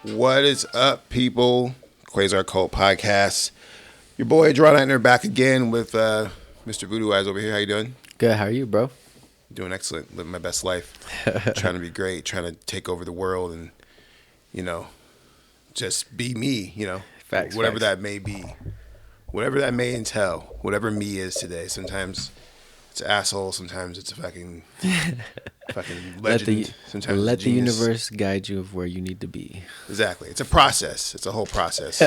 What is up, people? Quasar Qult podcast. Your boy Draw Nightner back again with Mr. Voodoo Eyes over here. How you doing? Good. How are you, bro? Doing excellent. Living my best life. Trying to be great. Trying to take over the world and, just be me. Whatever Facts. that may be, whatever that may entail, whatever me is today. Sometimes it's an asshole. Sometimes it's a fucking legend. Sometimes let it's a the genius. universe guide you of where you need to be. Exactly. It's a process. It's a whole process.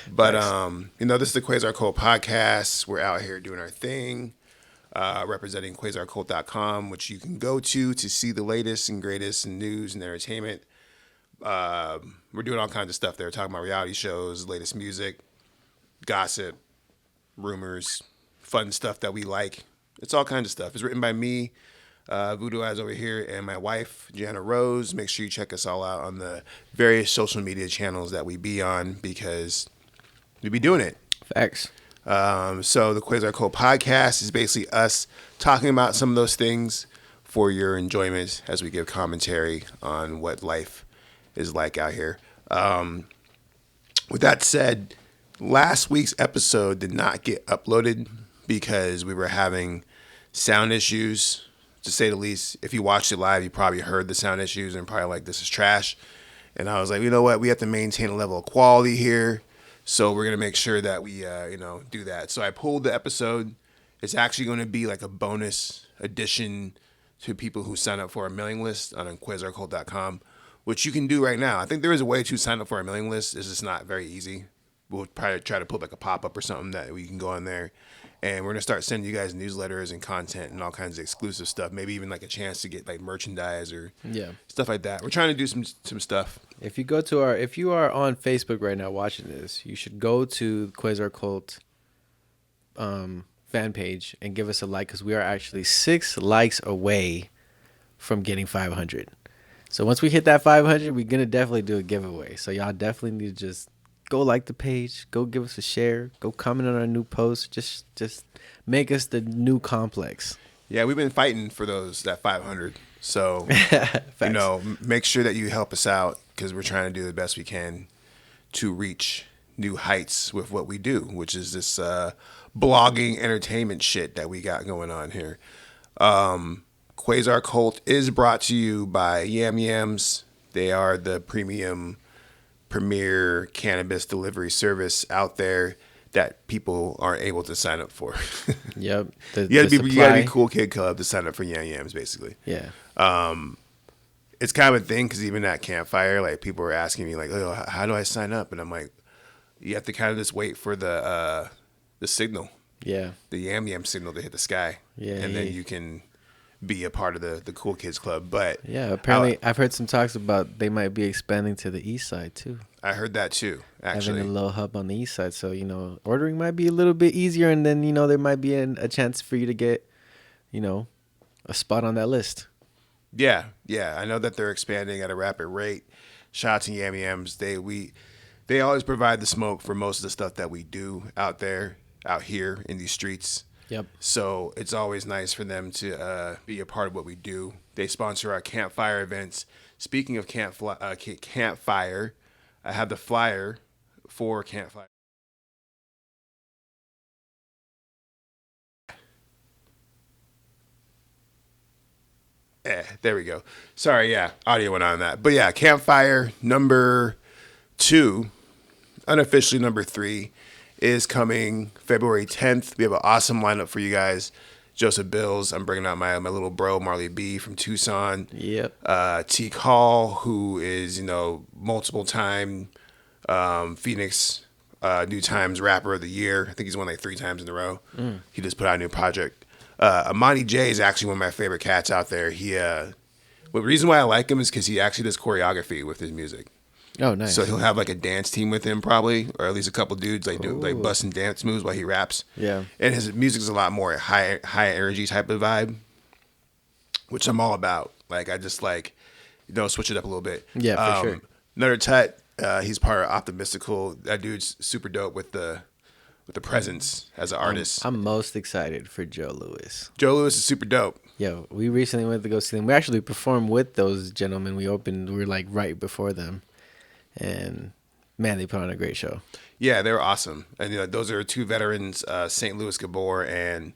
But this is the Quasar Qult podcast. We're out here doing our thing, representing QuasarQult.com, which you can go to see the latest and greatest in news and entertainment. We're doing all kinds of stuff there, talking about reality shows, latest music, gossip, rumors, fun stuff that we like. It's all kinds of stuff. It's written by me, Voodoo Eyes over here, and my wife, Jana Rose. Make sure you check us all out on the various social media channels that we be on because we be doing it. Facts. So the Quasar Qult podcast is basically us talking about some of those things for your enjoyment as we give commentary on what life is like out here. With that said, last week's episode did not get uploaded because we were having sound issues, to say the least. If you watched it live, you probably heard the sound issues and probably like, this is trash. And I was like, you know what? We have to maintain a level of quality here. So we're going to make sure that we, do that. So I pulled the episode. It's actually going to be like a bonus addition to people who sign up for our mailing list on QuasarQult.com, which you can do right now. I think there is a way to sign up for our mailing list. It's just not very easy. We'll probably try to put like a pop-up or something that we can go on there. And we're going to start sending you guys newsletters and content and all kinds of exclusive stuff. Maybe even like a chance to get like merchandise or stuff like that. We're trying to do some stuff. If you are on Facebook right now watching this, you should go to Quasar Qult fan page and give us a like, because we are actually 6 likes away from getting 500. So once we hit that 500, we're gonna definitely do a giveaway. So y'all definitely need to just go like the page, go give us a share, go comment on our new post. Just make us the new complex. Yeah, we've been fighting for that 500. So, make sure that you help us out because we're trying to do the best we can to reach new heights with what we do, which is this blogging entertainment shit that we got going on here. Quasar Qult is brought to you by Yam Yams. They are the premier cannabis delivery service out there that people aren't able to sign up for. Yep. You gotta be Cool Kid Club to sign up for Yam Yams, basically. Yeah. It's kind of a thing because even at Campfire, like people were asking me, like, "Oh, how do I sign up?" And I'm like, you have to kind of just wait for the signal. Yeah. The Yam Yam signal to hit the sky. Yeah. And then you can be a part of the Cool Kids Club. But yeah, apparently I've heard some talks about they might be expanding to the east side too. I heard that too, actually. Having a little hub on the east side. So, ordering might be a little bit easier, and then, there might be a chance for you to get, a spot on that list. Yeah. I know that they're expanding at a rapid rate. Shout out to Yam Yams. They always provide the smoke for most of the stuff that we do out here in these streets. Yep. So it's always nice for them to be a part of what we do. They sponsor our campfire events. Speaking of campfire, I have the flyer for campfire. There we go. Sorry, audio went on that. But yeah, campfire number 2, unofficially number 3, is coming February 10th. We have an awesome lineup for you guys. Joseph Bills. I'm bringing out my little bro, Marley B from Tucson. Yep. Teak Hall, who is, multiple time Phoenix New Times Rapper of the Year. I think he's won like 3 times in a row. He just put out a new project. Amani J is actually one of my favorite cats out there. The reason why I like him is because he actually does choreography with his music. Oh, nice. So he'll have like a dance team with him probably, or at least a couple dudes do like busting dance moves while he raps. Yeah. And his music is a lot more high energy type of vibe, which I'm all about. Like I just switch it up a little bit. Yeah, for sure. Nutter Tut, he's part of Optimistical. That dude's super dope with the presence as an artist. I'm most excited for Joe Louis. Joe Louis is super dope. Yo, we recently went to go see them. We actually performed with those gentlemen. We were like right before them. and man, they put on a great show. Yeah, they were awesome. And those are two veterans, St. Louis Gabor and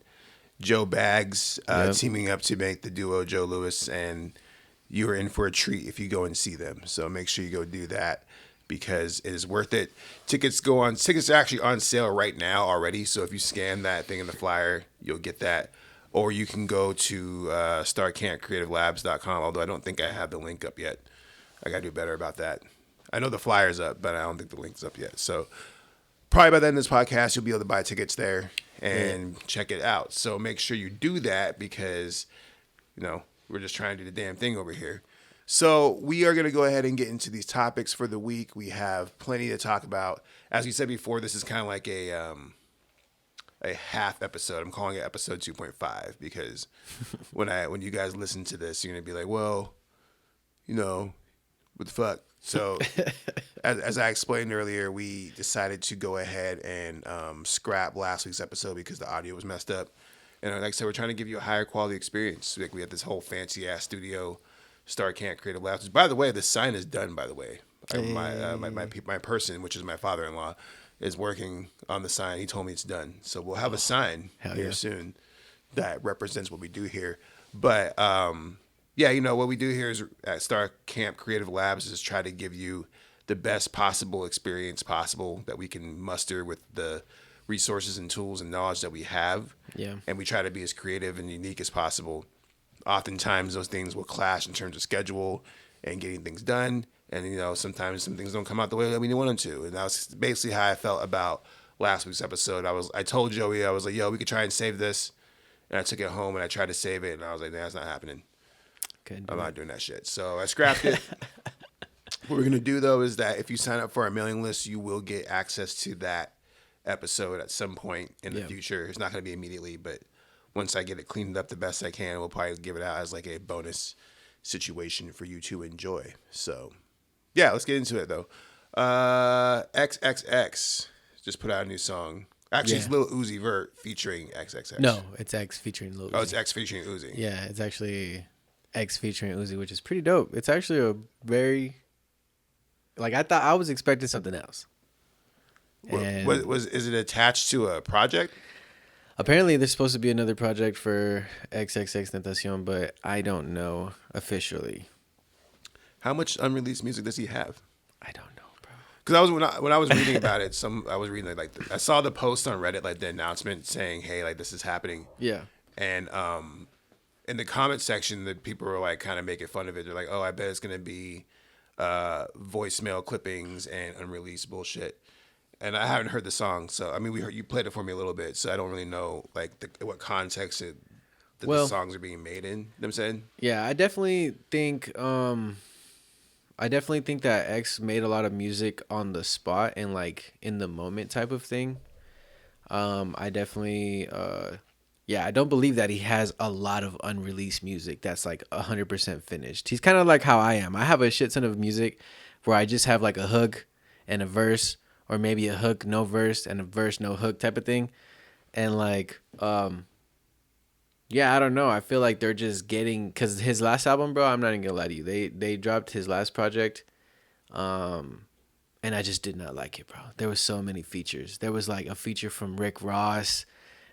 Joe Baggs, Yep. teaming up to make the duo Joe Louis, and you are in for a treat if you go and see them. So make sure you go do that because it is worth it. Tickets are actually on sale right now already. So if you scan that thing in the flyer, you'll get that. Or you can go to starcampcreativelabs.com, although I don't think I have the link up yet. I got to do better about that. I know the flyer's up, but I don't think the link's up yet. So probably by the end of this podcast, you'll be able to buy tickets there and check it out. So make sure you do that because, we're just trying to do the damn thing over here. So we are going to go ahead and get into these topics for the week. We have plenty to talk about. As we said before, this is kind of like a half episode. I'm calling it episode 2.5 because when you guys listen to this, you're going to be like, well, what the fuck? So as I explained earlier, we decided to go ahead and scrap last week's episode because the audio was messed up. And like I said, we're trying to give you a higher quality experience. Like we have this whole fancy ass studio, Star Camp Creative Labs. By the way, the sign is done. By the way, my person, which is my father-in-law, is working on the sign. He told me it's done. So we'll have a sign here soon that represents what we do here. But what we do here is at Star Camp Creative Labs is try to give you the best possible experience possible that we can muster with the resources and tools and knowledge that we have. Yeah. And we try to be as creative and unique as possible. Oftentimes those things will clash in terms of schedule and getting things done. And, sometimes some things don't come out the way that we want them to. And that's basically how I felt about last week's episode. I told Joey, I was like, yo, we could try and save this. And I took it home and I tried to save it. And I was like, nah, that's not happening. I'm not doing that shit. So I scrapped it. What we're going to do, though, is that if you sign up for our mailing list, you will get access to that episode at some point in the future. It's not going to be immediately, but once I get it cleaned up the best I can, we'll probably give it out as like a bonus situation for you to enjoy. So, yeah, let's get into it, though. XXX just put out a new song. Actually, it's Lil Uzi Vert featuring XXX. No, it's X featuring Lil Uzi. Oh, it's X featuring Uzi. Yeah, it's actually X featuring Uzi, which is pretty dope. It's actually a very... I was expecting something else. And is it attached to a project? Apparently, there's supposed to be another project for XXX Tentacion, but I don't know officially. How much unreleased music does he have? I don't know, bro. Because when I was reading about it, I was reading I saw the post on Reddit, like the announcement saying, "Hey, like this is happening." Yeah. And in the comment section, the people were like kind of making fun of it. They're like, "Oh, I bet it's gonna be voicemail clippings and unreleased bullshit." And I haven't heard the song, so I mean, you played it for me a little bit, so I don't really know like what context the songs are being made in. You know what I'm saying? Yeah, I definitely think that X made a lot of music on the spot and like in the moment type of thing. I definitely I don't believe that he has a lot of unreleased music that's like 100% finished. He's kind of like how I am. I have a shit ton of music where I just have like a hook and a verse, or maybe a hook, no verse, and a verse, no hook type of thing. And like, I don't know. I feel like they're just getting, because his last album, bro, I'm not even gonna lie to you. They dropped his last project, and I just did not like it, bro. There was so many features. There was like a feature from Rick Ross.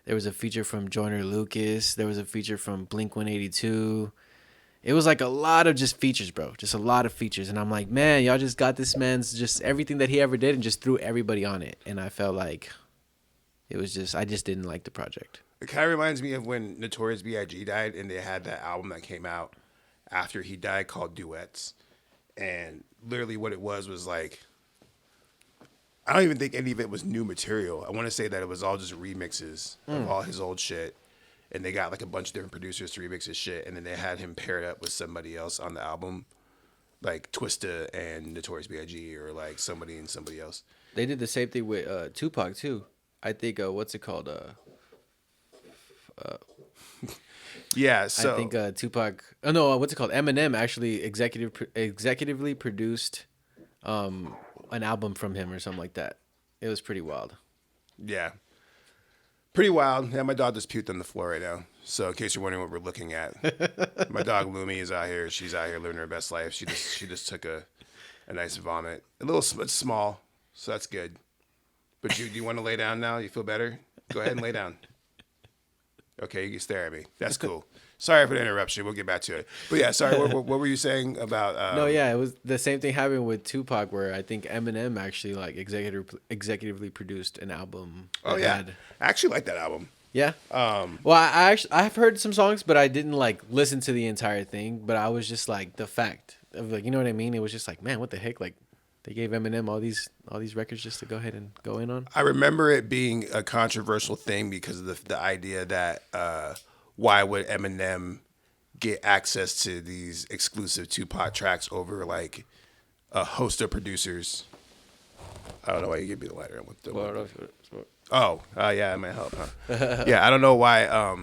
There was a feature from Joyner Lucas. There was a feature from Blink-182. It was like a lot of just features, bro. Just a lot of features. And I'm like, man, y'all just got this man's just everything that he ever did and just threw everybody on it. And I felt like I just didn't like the project. It kind of reminds me of when Notorious B.I.G. died and they had that album that came out after he died called Duets. And literally what it was like, I don't even think any of it was new material. I want to say that it was all just remixes of all his old shit. And they got like a bunch of different producers to remix his shit. And then they had him paired up with somebody else on the album, like Twista and Notorious B.I.G. or like somebody and somebody else. They did the same thing with Tupac too. I think, what's it called? Yeah, so. I think Tupac, what's it called? Eminem actually executively produced an album from him or something like that. It was pretty wild. Yeah. Pretty wild. Yeah, my dog just puked on the floor right now. So in case you're wondering what we're looking at, my dog Lumi is out here. She's out here living her best life. She just took a a nice vomit. A little it's small, so that's good. But do you want to lay down now? You feel better? Go ahead and lay down. Okay, you can stare at me. That's cool. Sorry for the interruption. We'll get back to it. But yeah, sorry. What were you saying about? No, yeah, it was the same thing happened with Tupac, where I think Eminem actually like executively produced an album. Oh yeah, I actually like that album. Yeah. Well, I've heard some songs, but I didn't like listen to the entire thing. But I was just like the fact of like, you know what I mean? It was just like, man, what the heck? Like, they gave Eminem all these records just to go ahead and go in on. I remember it being a controversial thing because of the idea that why would Eminem get access to these exclusive Tupac tracks over like a host of producers? I don't know why you give me the lighter. Yeah, it might help, huh? Yeah, I don't know why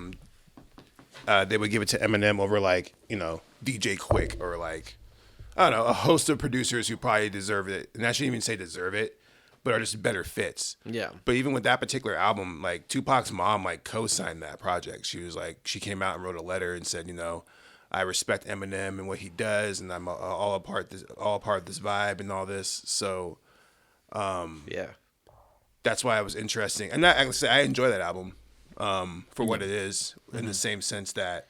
they would give it to Eminem over like, DJ Quick or like, I don't know, a host of producers who probably deserve it. And I shouldn't even say deserve it, but are just better fits. Yeah. But even with that particular album, like Tupac's mom like co-signed that project. She was like, she came out and wrote a letter and said, I respect Eminem and what he does, and I'm all a part of this vibe and all this. So, yeah, that's why it was interesting. And I enjoy that album for what it is, in the same sense that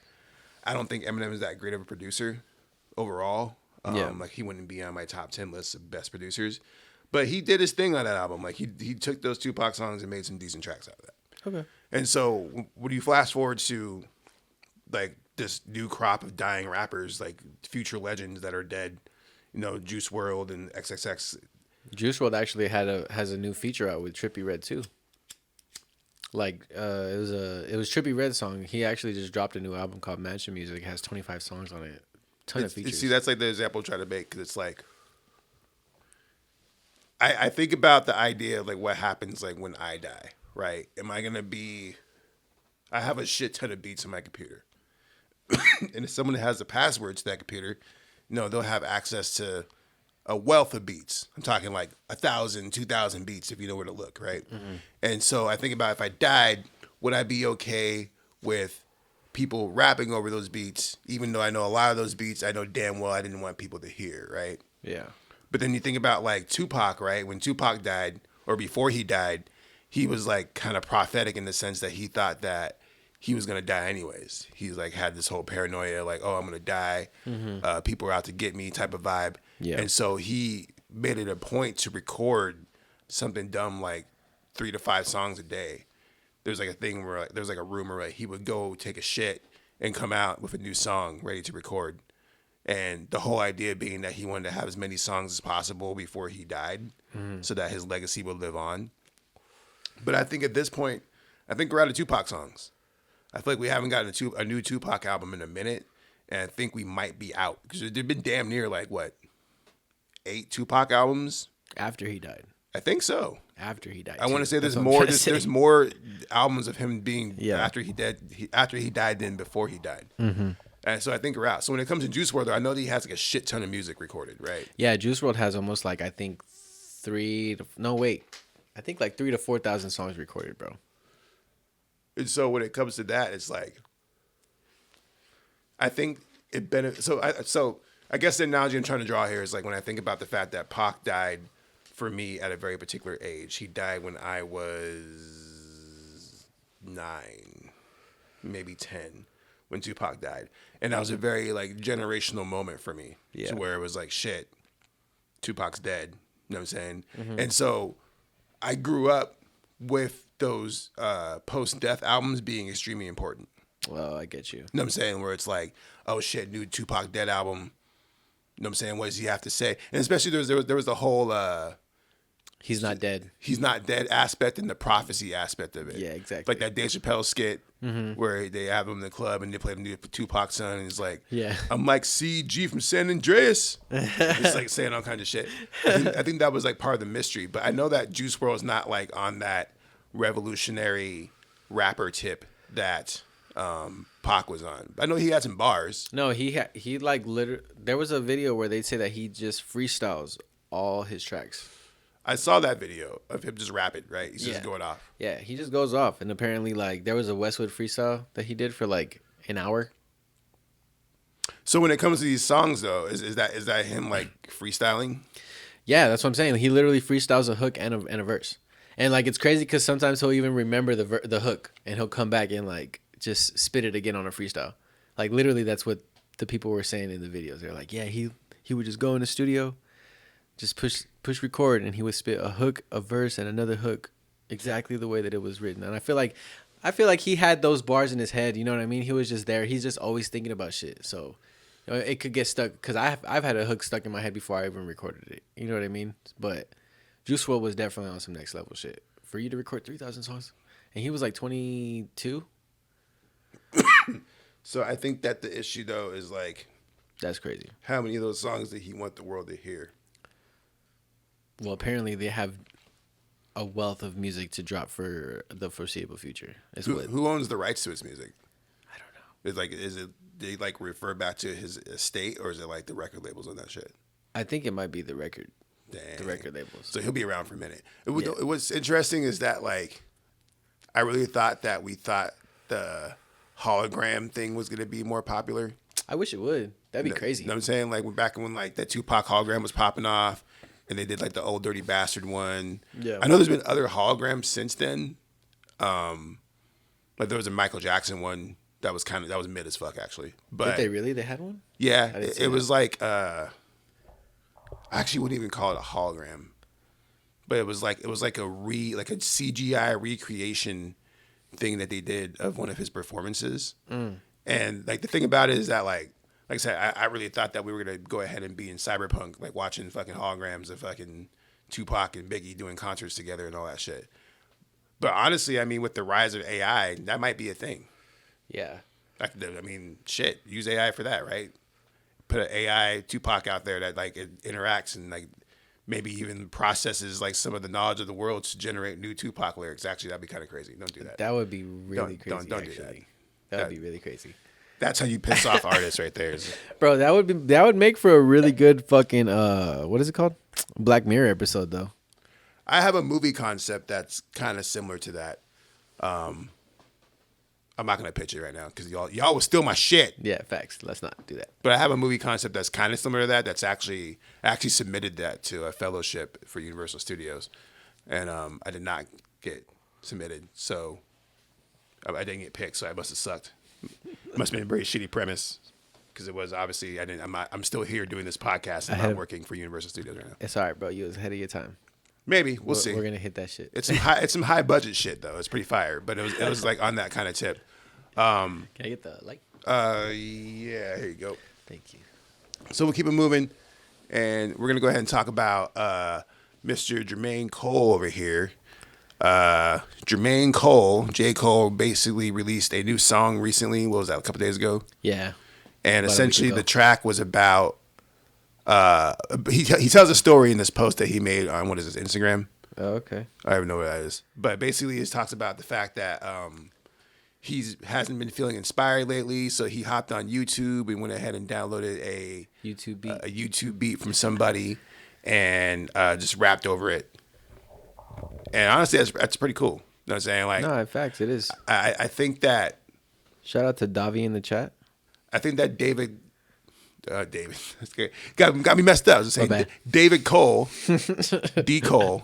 I don't think Eminem is that great of a producer overall. Like he wouldn't be on my top 10 list of best producers, but he did his thing on that album. Like he took those Tupac songs and made some decent tracks out of that. Okay. And so when you flash forward to like this new crop of dying rappers, like future legends that are dead, Juice WRLD and XXX. Juice WRLD actually has a new feature out with Trippie Redd too. Like it was Trippie Redd's song. He actually just dropped a new album called Mansion Music. It has 25 songs on it. Ton of features. See, that's like the example I'm trying to make, because it's like I think about the idea of like what happens like when I die, right? Am I gonna be? I have a shit ton of beats on my computer, and if someone has the password to that computer, they'll have access to a wealth of beats. I'm talking like 1,000, 2,000 beats if you know where to look, right? Mm-hmm. And so I think about if I died, would I be okay with people rapping over those beats, even though I know a lot of those beats I know damn well I didn't want people to hear, right? Yeah. But then you think about like Tupac, right? When Tupac died, or before he died, he was like kind of prophetic in the sense that he thought that he was gonna die anyways. He's like had this whole paranoia, like, oh, I'm gonna die. Mm-hmm. People are out to get me type of vibe. Yeah. And so he made it a point to record something dumb like 3 to 5 songs a day. There's like a thing where there's like a rumor he would go take a shit and come out with a new song ready to record. And the whole idea being that he wanted to have as many songs as possible before he died, so that his legacy would live on. But I think at this point, we're out of Tupac songs. I feel like we haven't gotten a new Tupac album in a minute, and I think we might be out, because there've been damn near like 8 Tupac albums after he died. I think so. After he died, I want to say there's more. There's more albums of him being after he died than before he died. Mm-hmm. And so I think we're out. So when it comes to Juice WRLD, I know that he has like a shit ton of music recorded, right? Yeah, Juice WRLD has almost like I think 3 to 4,000 songs recorded, bro. And so when it comes to that, it's like I think it benefits. So I guess the analogy I'm trying to draw here is like when I think about the fact that Pac died for me at a very particular age. He died when I was 9, maybe 10, when Tupac died. And that was a very like generational moment for me. Yeah. To where it was like, shit, Tupac's dead. You know what I'm saying? Mm-hmm. And so I grew up with those post-death albums being extremely important. Well, I get you. You know what I'm saying? Where it's like, oh shit, new Tupac dead album. You know what I'm saying? What does he have to say? And especially there was the whole he's not dead. He's not dead aspect and the prophecy aspect of it. Yeah, exactly. Like that Dave Chappelle skit where they have him in the club and they play the new Tupac song and he's like, yeah, I'm like CG from San Andreas. It's like saying all kinds of shit. I think that was like part of the mystery. But I know that Juice WRLD is not like on that revolutionary rapper tip that Pac was on. I know he had some bars. No, he like literally. There was a video where they say that he just freestyles all his tracks. I saw that video of him just rapping, right? He's just going off. Yeah, he just goes off. And apparently, like, there was a Westwood freestyle that he did for like an hour. So when it comes to these songs, though, is that him like freestyling? Yeah, that's what I'm saying. He literally freestyles a hook and a verse, and like it's crazy because sometimes he'll even remember the hook and he'll come back and like just spit it again on a freestyle. Like literally, that's what the people were saying in the videos. They're like, yeah, he would just go in the studio, just push record, and he would spit a hook, a verse, and another hook, exactly the way that it was written. And I feel like he had those bars in his head. You know what I mean? He was just there. He's just always thinking about shit. So it could get stuck because I've had a hook stuck in my head before I even recorded it. You know what I mean? But Juice WRLD was definitely on some next level shit. For you to record 3,000 songs, and he was like 22. So I think that the issue though is like, That's crazy. how many of those songs did he want the world to hear? Well, apparently they have a wealth of music to drop for the foreseeable future. Who owns the rights to his music? I don't know. Is it they like refer back to his estate, or is it like the record labels on that shit? I think it might be the record Dang. labels. So he'll be around for a minute. What's interesting is that like, I really thought that we thought the hologram thing was gonna be more popular. I wish it would. That'd be crazy. You know what I'm saying? Like back when like that Tupac hologram was popping off, and they did like the Old Dirty Bastard one. Yeah. I know there's been other holograms since then. Like there was a Michael Jackson one that was mid as fuck actually. But Did they really? They had one? yeah, I didn't see it that. was like I actually wouldn't even call it a hologram, but it was like a CGI recreation thing that they did of one of his performances. And like the thing about it is that like I said, I really thought that we were gonna go ahead and be in cyberpunk, like watching fucking holograms of fucking Tupac and Biggie doing concerts together and all that shit. But honestly, I mean, with the rise of AI, that might be a thing. Yeah. I mean, shit, use AI for that, right? Put an AI Tupac out there that like it interacts and like maybe even processes like some of the knowledge of the world to generate new Tupac lyrics. Actually, that'd be kind of crazy. Don't do that. That would be really crazy. Don't do actually. that. That would be really crazy. That's how you piss off artists right there. Bro, that would make for a really good fucking what is it called? Black Mirror episode though. I have a movie concept that's kind of similar to that. I'm not gonna pitch it right now because y'all will steal my shit. Yeah, facts. Let's not do that. But I have a movie concept that's kind of similar to that. That's actually submitted that to a fellowship for Universal Studios, and I did not get submitted, so I didn't get picked. So I must have sucked. Must have been a very shitty premise because it was obviously I'm still here doing this podcast and not working for Universal Studios right now. It's all right, bro. You was ahead of your time. Maybe we'll see. We're gonna hit that shit. It's some high budget shit though. It's pretty fire, but it was like on that kind of tip. Can I get the light? Yeah, here you go. Thank you. So we'll keep it moving, and we're gonna go ahead and talk about Mr. Jermaine Cole over here. Jermaine Cole, J. Cole, basically released a new song recently. What was that? A couple days ago. Yeah. And essentially, the track was about. He tells a story in this post that he made on what is his Instagram. Oh, okay. I don't even know what that is, but basically, he talks about the fact that he hasn't been feeling inspired lately, so he hopped on YouTube and went ahead and downloaded a YouTube beat from somebody and just rapped over it. And honestly, that's pretty cool. You know what I'm saying? Like, no, in fact, it is. I think that. Shout out to Davi in the chat. I think that David, that's good. Got me messed up. I was just saying David Cole, D Cole,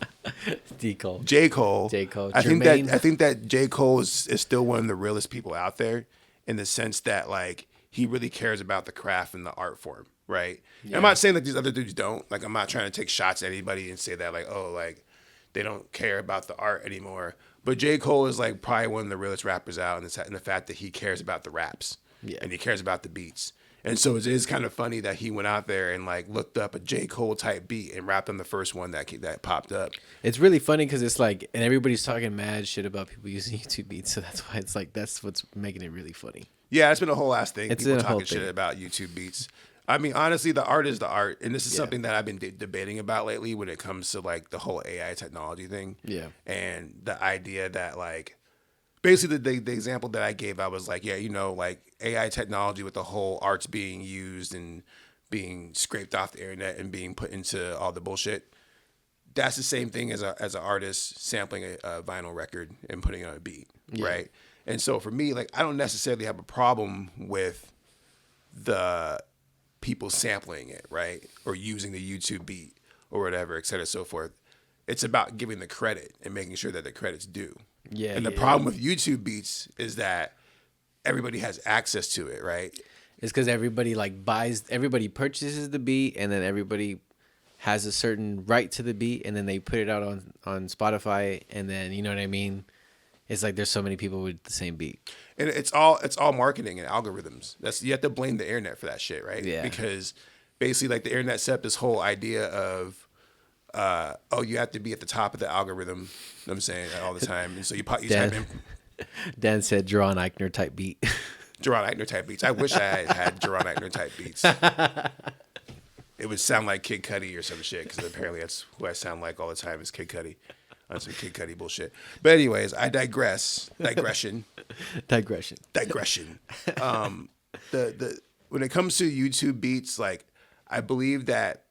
J Cole. I think that J Cole is still one of the realest people out there, in the sense that like he really cares about the craft and the art form, right? Yeah. I'm not saying that these other dudes don't. Like, I'm not trying to take shots at anybody and say that like, oh, like they don't care about the art anymore. But J Cole is like probably one of the realest rappers out, in the fact that he cares about the raps, and he cares about the beats. And so it is kind of funny that he went out there and like looked up a J. Cole type beat and rapped on the first one that popped up. It's really funny because it's like, and everybody's talking mad shit about people using YouTube beats, so that's why it's like that's what's making it really funny. Yeah, it's been a whole ass thing. It's people talking shit about YouTube beats. I mean, honestly, the art is the art, and this is something that I've been debating about lately when it comes to like the whole AI technology thing. Yeah, and the idea that like. Basically, the example that I gave, I was like, yeah, you know, like AI technology with the whole arts being used and being scraped off the internet and being put into all the bullshit. That's the same thing as an artist sampling a vinyl record and putting it on a beat, right? And so for me, like, I don't necessarily have a problem with the people sampling it, right? Or using the YouTube beat or whatever, et cetera, so forth. It's about giving the credit and making sure that the credit's due. Yeah. And the problem with YouTube beats is that everybody has access to it, right? It's because everybody everybody purchases the beat, and then everybody has a certain right to the beat, and then they put it out on Spotify, and then you know what I mean. It's like there's so many people with the same beat, and it's all marketing and algorithms. You have to blame the internet for that shit, right? Yeah. Because basically, like the internet set up this whole idea of, you have to be at the top of the algorithm. You know what I'm saying all the time, and so you type in. Dan said, "Jaron Eichner type beat." Jaron Eichner type beats. I wish I had Jaron Eichner type beats. It would sound like Kid Cudi or some shit, because apparently that's who I sound like all the time is Kid Cudi on some Kid Cudi bullshit. But anyways, I digress. Digression. The when it comes to YouTube beats, like I believe that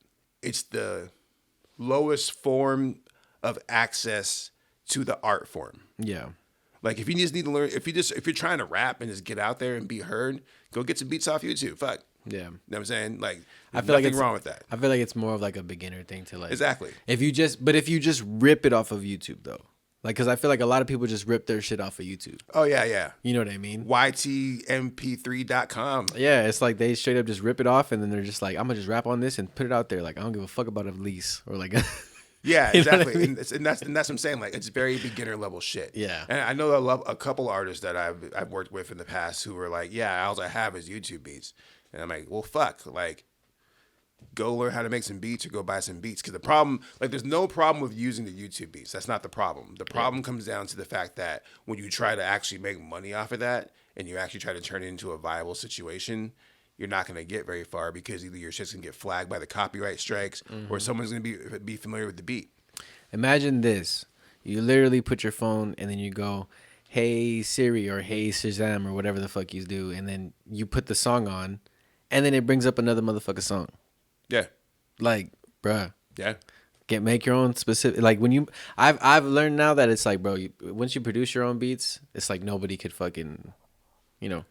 it's the lowest form of access to the art form. Yeah. Like if you just need to learn, if you're trying to rap and just get out there and be heard, go get some beats off YouTube. Fuck. Yeah. You know what I'm saying? Like I feel nothing wrong with that. I feel like it's more of like a beginner thing to like. Exactly. If you just rip it off of YouTube though. Like, cause I feel like a lot of people just rip their shit off of YouTube. Oh yeah. You know what I mean? YTMP3.com. Yeah, it's like they straight up just rip it off, and then they're just like, I'm gonna just rap on this and put it out there. Like I don't give a fuck about a lease or like. Yeah, You know what I exactly, mean? and that's what I'm saying. Like it's very beginner level shit. Yeah, and I know a couple artists that I've worked with in the past who were like, yeah, all I have is YouTube beats, and I'm like, well, fuck, like, go learn how to make some beats or go buy some beats. Because the problem, like, there's no problem with using the YouTube beats. That's not the problem. The problem comes down to the fact that when you try to actually make money off of that, and you actually try to turn it into a viable situation, you're not going to get very far, because either your shit's going to get flagged by the copyright strikes, or someone's going to be familiar with the beat. Imagine this. You literally put your phone and then you go, hey Siri or hey Shazam or whatever the fuck you do, and then you put the song on, and then it brings up another motherfucker song. Yeah. Like, bruh. Yeah. Make your own specific. Like when you, I've learned now that it's like, bro, once you produce your own beats, it's like nobody could fucking tell you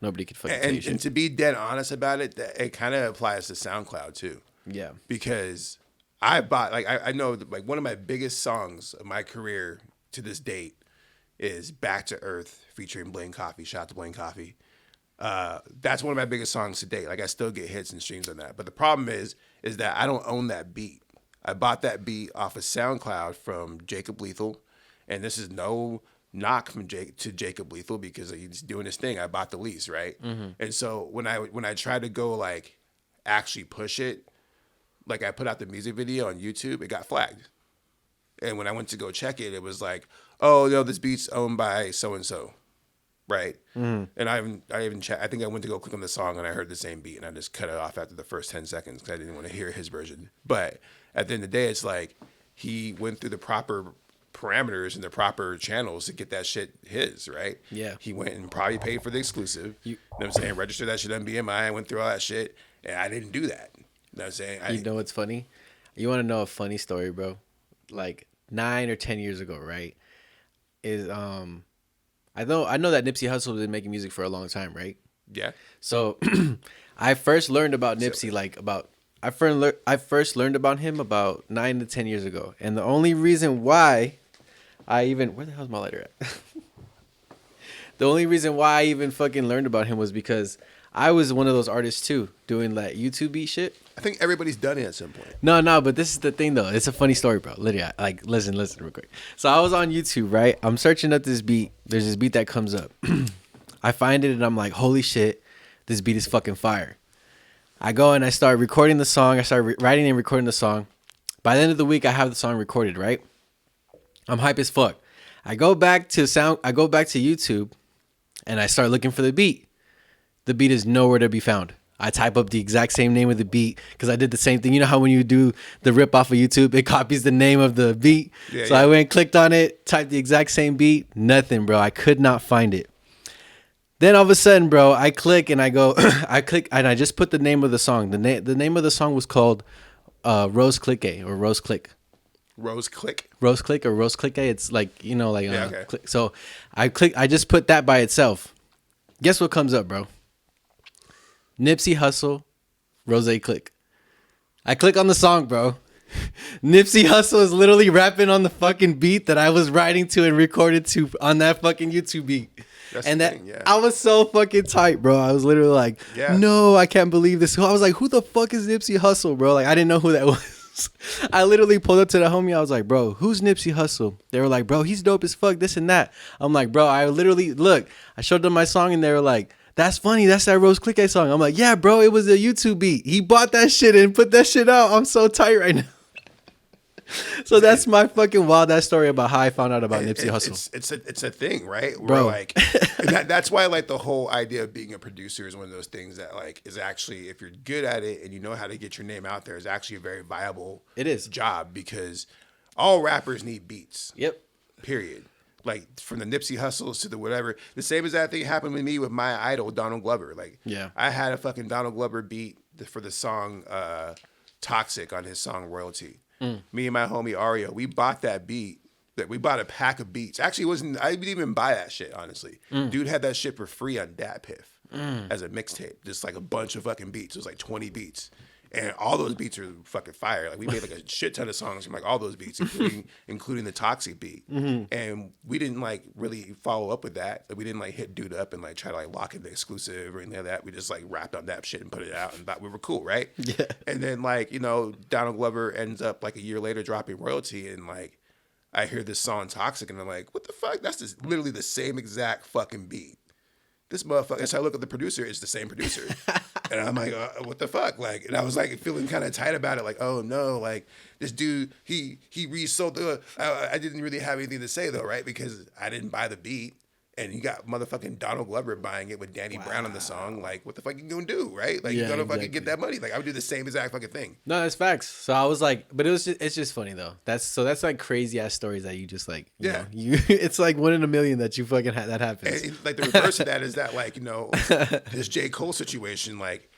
shit. And to be dead honest about it, it kind of applies to SoundCloud too. Yeah. Because I bought, like, I know that, like, one of my biggest songs of my career to this date is Back to Earth featuring Blaine Coffee. Shout out to Blaine Coffee. That's one of my biggest songs to date. Like, I still get hits and streams on that. But the problem is that I don't own that beat. I bought that beat off of SoundCloud from Jacob Lethal. And this is no knock from Jacob Lethal, because he's doing his thing. I bought the lease, right? Mm-hmm. And so when I tried to go, like, actually push it, like, I put out the music video on YouTube, it got flagged. And when I went to go check it, it was like, oh, no, this beat's owned by so-and-so, right? Mm-hmm. And I even checked. I think I went to go click on the song, and I heard the same beat, and I just cut it off after the first 10 seconds because I didn't want to hear his version. But at the end of the day, it's like he went through the proper parameters and the proper channels to get that shit his, right? Yeah. He went and probably paid for the exclusive. You know what I'm saying? Registered that shit on BMI. I went through all that shit, and I didn't do that. You know what I'm saying? You know what's funny? You want to know a funny story, bro? Like 9 or 10 years ago, right? Is I know that Nipsey Hussle has been making music for a long time, right? Yeah. So I first learned about Nipsey I first learned about him about 9 to 10 years ago, and the only reason why where the hell's my lighter at? The only reason why I even fucking learned about him was because I was one of those artists too, doing like YouTube beat shit. I think everybody's done it at some point. No, but this is the thing though. It's a funny story, bro. Literally, like listen real quick. So I was on YouTube, right? I'm searching up this beat. There's this beat that comes up. I find it and I'm like, holy shit, this beat is fucking fire. I go and I start recording the song. I start writing and recording the song. By the end of the week, I have the song recorded, right? I'm hype as fuck. I go back to YouTube and I start looking for the beat. The beat is nowhere to be found. I type up the exact same name of the beat because I did the same thing. You know how when you do the rip off of YouTube, it copies the name of the beat? Yeah, so yeah. I went and clicked on it, typed the exact same beat. Nothing, bro. I could not find it. Then all of a sudden, bro, I click and I go, I just put the name of the song. The name of the song was called Rose Click A or Rose Click. Rose Click? Rose Click or Rose Click A. It's like, okay. Click. So I just put that by itself. Guess what comes up, bro? Nipsey Hussle Rose click. I click on the song, bro. Nipsey Hussle is literally rapping on the fucking beat that I was writing to and recorded to on that fucking YouTube beat. That's And the that thing, yeah. I was so fucking tight, bro. I was literally like, Yeah. no, I can't believe this. I was like, who the fuck is Nipsey Hussle, bro? Like, I didn't know who that was. I literally pulled up to the homie. I was like, bro, who's Nipsey Hussle? They were like, bro, he's dope as fuck, this and that. I'm like, bro, I literally, look, I showed them my song and they were like, that's funny. That's that Rose Click song. I'm like, yeah, bro, it was a YouTube beat. He bought that shit and put that shit out. I'm so tight right now. So that's my fucking wild ass story about how I found out about Nipsey Hussle. It's a thing, right? Bro. We're like, and that's why like the whole idea of being a producer is one of those things that like is actually, if you're good at it and you know how to get your name out there, is actually a very viable job, because all rappers need beats. Yep. Period. Like from the Nipsey Hussles to the whatever. The same exact thing happened with me with my idol Donald Glover. Like, yeah, I had a fucking Donald Glover beat for the song "Toxic" on his song "Royalty." Me and my homie Ario, we bought that beat. That we bought a pack of beats. Actually, it wasn't. I didn't even buy that shit. Honestly, dude had that shit for free on DatPiff as a mixtape. Just like a bunch of fucking beats. It was like 20 beats. And all those beats are fucking fire. Like we made like a shit ton of songs from like all those beats, including the Toxic beat. And we didn't like really follow up with that. Like, we didn't like hit dude up and like try to like lock in the exclusive or anything like that. We just like rapped on that shit and put it out and thought we were cool, right? Yeah. And then like, you know, Donald Glover ends up like a year later dropping Royalty, and like I hear this song Toxic and I'm like, what the fuck? That's just literally the same exact fucking beat. This motherfucker. So I look at the producer, it's the same producer. And I'm like, what the fuck? Like, and I was like feeling kind of tight about it. Like, oh no, like this dude, he resold the, I didn't really have anything to say though, right? Because I didn't buy the beat. And you got motherfucking Donald Glover buying it with Danny Brown on the song. Like, what the fuck you gonna do, right? Like, you gonna fucking get that money. Like, I would do the same exact fucking thing. No, that's facts. So I was like, but it's just funny though. That's like crazy ass stories that you just like, you know, it's like 1 in a million that you fucking that happens. And like the reverse of that is that, like, you know, this J. Cole situation, like,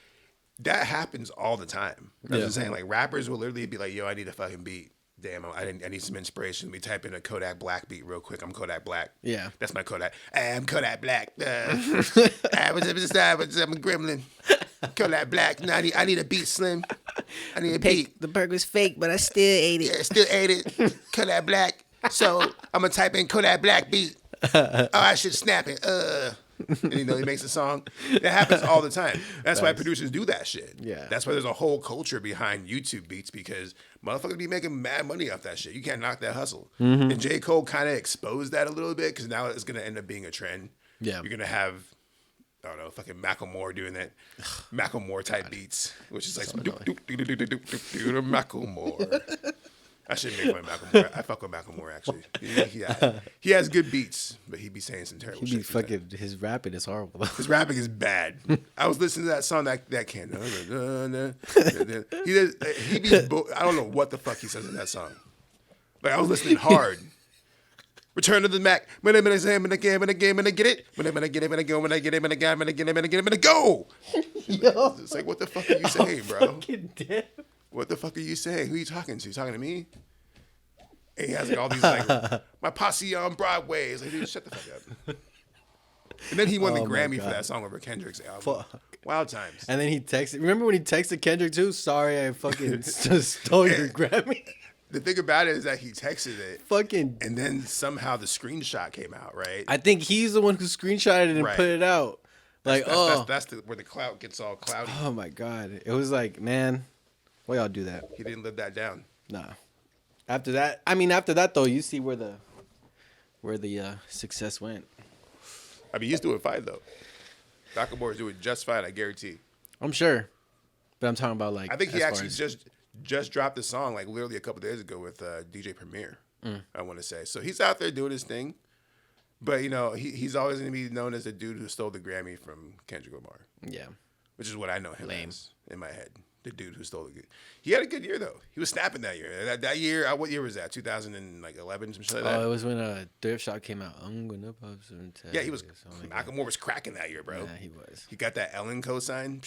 that happens all the time. That's what I'm saying. Like, rappers will literally be like, yo, I need a fucking beat. Damn, I need some inspiration. Let me type in a Kodak Black beat real quick. I'm Kodak Black. Yeah. That's my Kodak. I'm Kodak Black. I'm a gremlin. Kodak Black. No, I need a beat, Slim. I need a beat. The burger was fake, but I still ate it. Yeah, still ate it. Kodak Black. So I'm going to type in Kodak Black beat. Oh, I should snap it. And you know, he makes a song. That happens all the time. That's why producers do that shit. Yeah. That's why there's a whole culture behind YouTube beats, because motherfuckers be making mad money off that shit. You can't knock that hustle. And J. Cole kind of exposed that a little bit, because now it's going to end up being a trend. Yeah. You're going to have, I don't know, fucking Macklemore doing that Macklemore type beats, which is like so Macklemore. I shouldn't make fun of Macklemore. I fuck with Macklemore, actually. He has good beats, but he be saying some terrible shit. He be fucking, his rapping is horrible. His rapping is bad. I was listening to that song that can. I don't know what the fuck he says in that song. Like, I was listening hard. Return to the Mac. When I get it. When I get it, when I go, when I get it, when I get it, when I get it, when I get it, when I go. It's like, what the fuck are you saying, bro? Fucking dead. What the fuck are you saying? Who are you talking to? You talking to me? And he has like all these like, my posse on Broadway. It's like, dude, shut the fuck up. And then he won the Grammy for that song over Kendrick's album. Fuck. Wild times. And then he texted. Remember when he texted Kendrick too? Sorry, I fucking stole your Grammy. The thing about it is that he texted it. Fucking. And then somehow the screenshot came out, right? I think he's the one who screenshotted it and put it out. Like, that's where the clout gets all cloudy. Oh my God. It was like, man, why y'all do that? He didn't live that down. Nah. After that though, you see where the success went. I mean, he's doing fine though. Macklemore's doing just fine, I guarantee. I'm sure, but I'm talking about like. I think he actually just dropped the song like literally a couple days ago with DJ Premier. I want to say, so he's out there doing his thing, but you know he's always going to be known as the dude who stole the Grammy from Kendrick Lamar. Yeah, which is what I know him as in my head. The dude who stole it. He had a good year though. He was snapping that year. That year, what year was that? 2011, some shit like that. Oh, it was when Thrift Shop came out. I'm gonna pop some tags. Yeah, he was. Macklemore was cracking that year, bro. Yeah, he was. He got that Ellen cosign.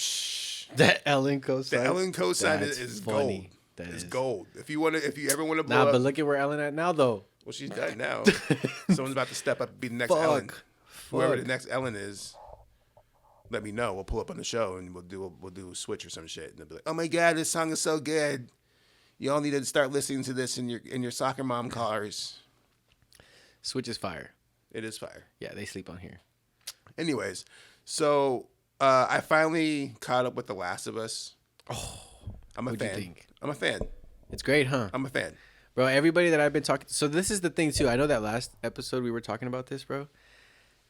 That Ellen cosign. The Ellen cosign is gold. That is gold. If you ever want to blow up. But look at where Ellen at now though. Well, she's done now. Someone's about to step up and be the next Ellen. Whoever the next Ellen is. let me know. We'll pull up on the show and we'll do a switch or some shit. And they'll be like, oh my god, this song is so good. You all need to start listening to this in your soccer mom cars. Switch is fire. It is fire. Yeah, they sleep on here. Anyways, so I finally caught up with The Last of Us. Oh, I'm a what'd you fan. think? I'm a fan. It's great, huh? I'm a fan. Bro, everybody that I've been talking... So this is the thing, too. I know that last episode we were talking about this, bro.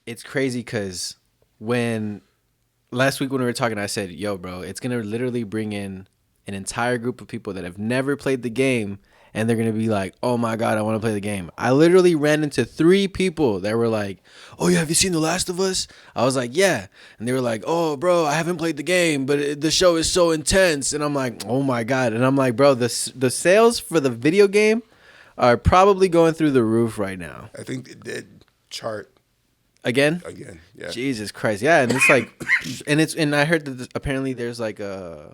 It's crazy because last week when we were talking, I said, yo, bro, it's going to literally bring in an entire group of people that have never played the game, and they're going to be like, oh, my God, I want to play the game. I literally ran into 3 people that were like, oh, yeah, have you seen The Last of Us? I was like, yeah. And they were like, oh, bro, I haven't played the game, but the show is so intense. And I'm like, oh, my God. And I'm like, bro, the sales for the video game are probably going through the roof right now. I think it did chart Again, yeah. Jesus Christ, yeah, and it's like, and I heard that apparently there's like that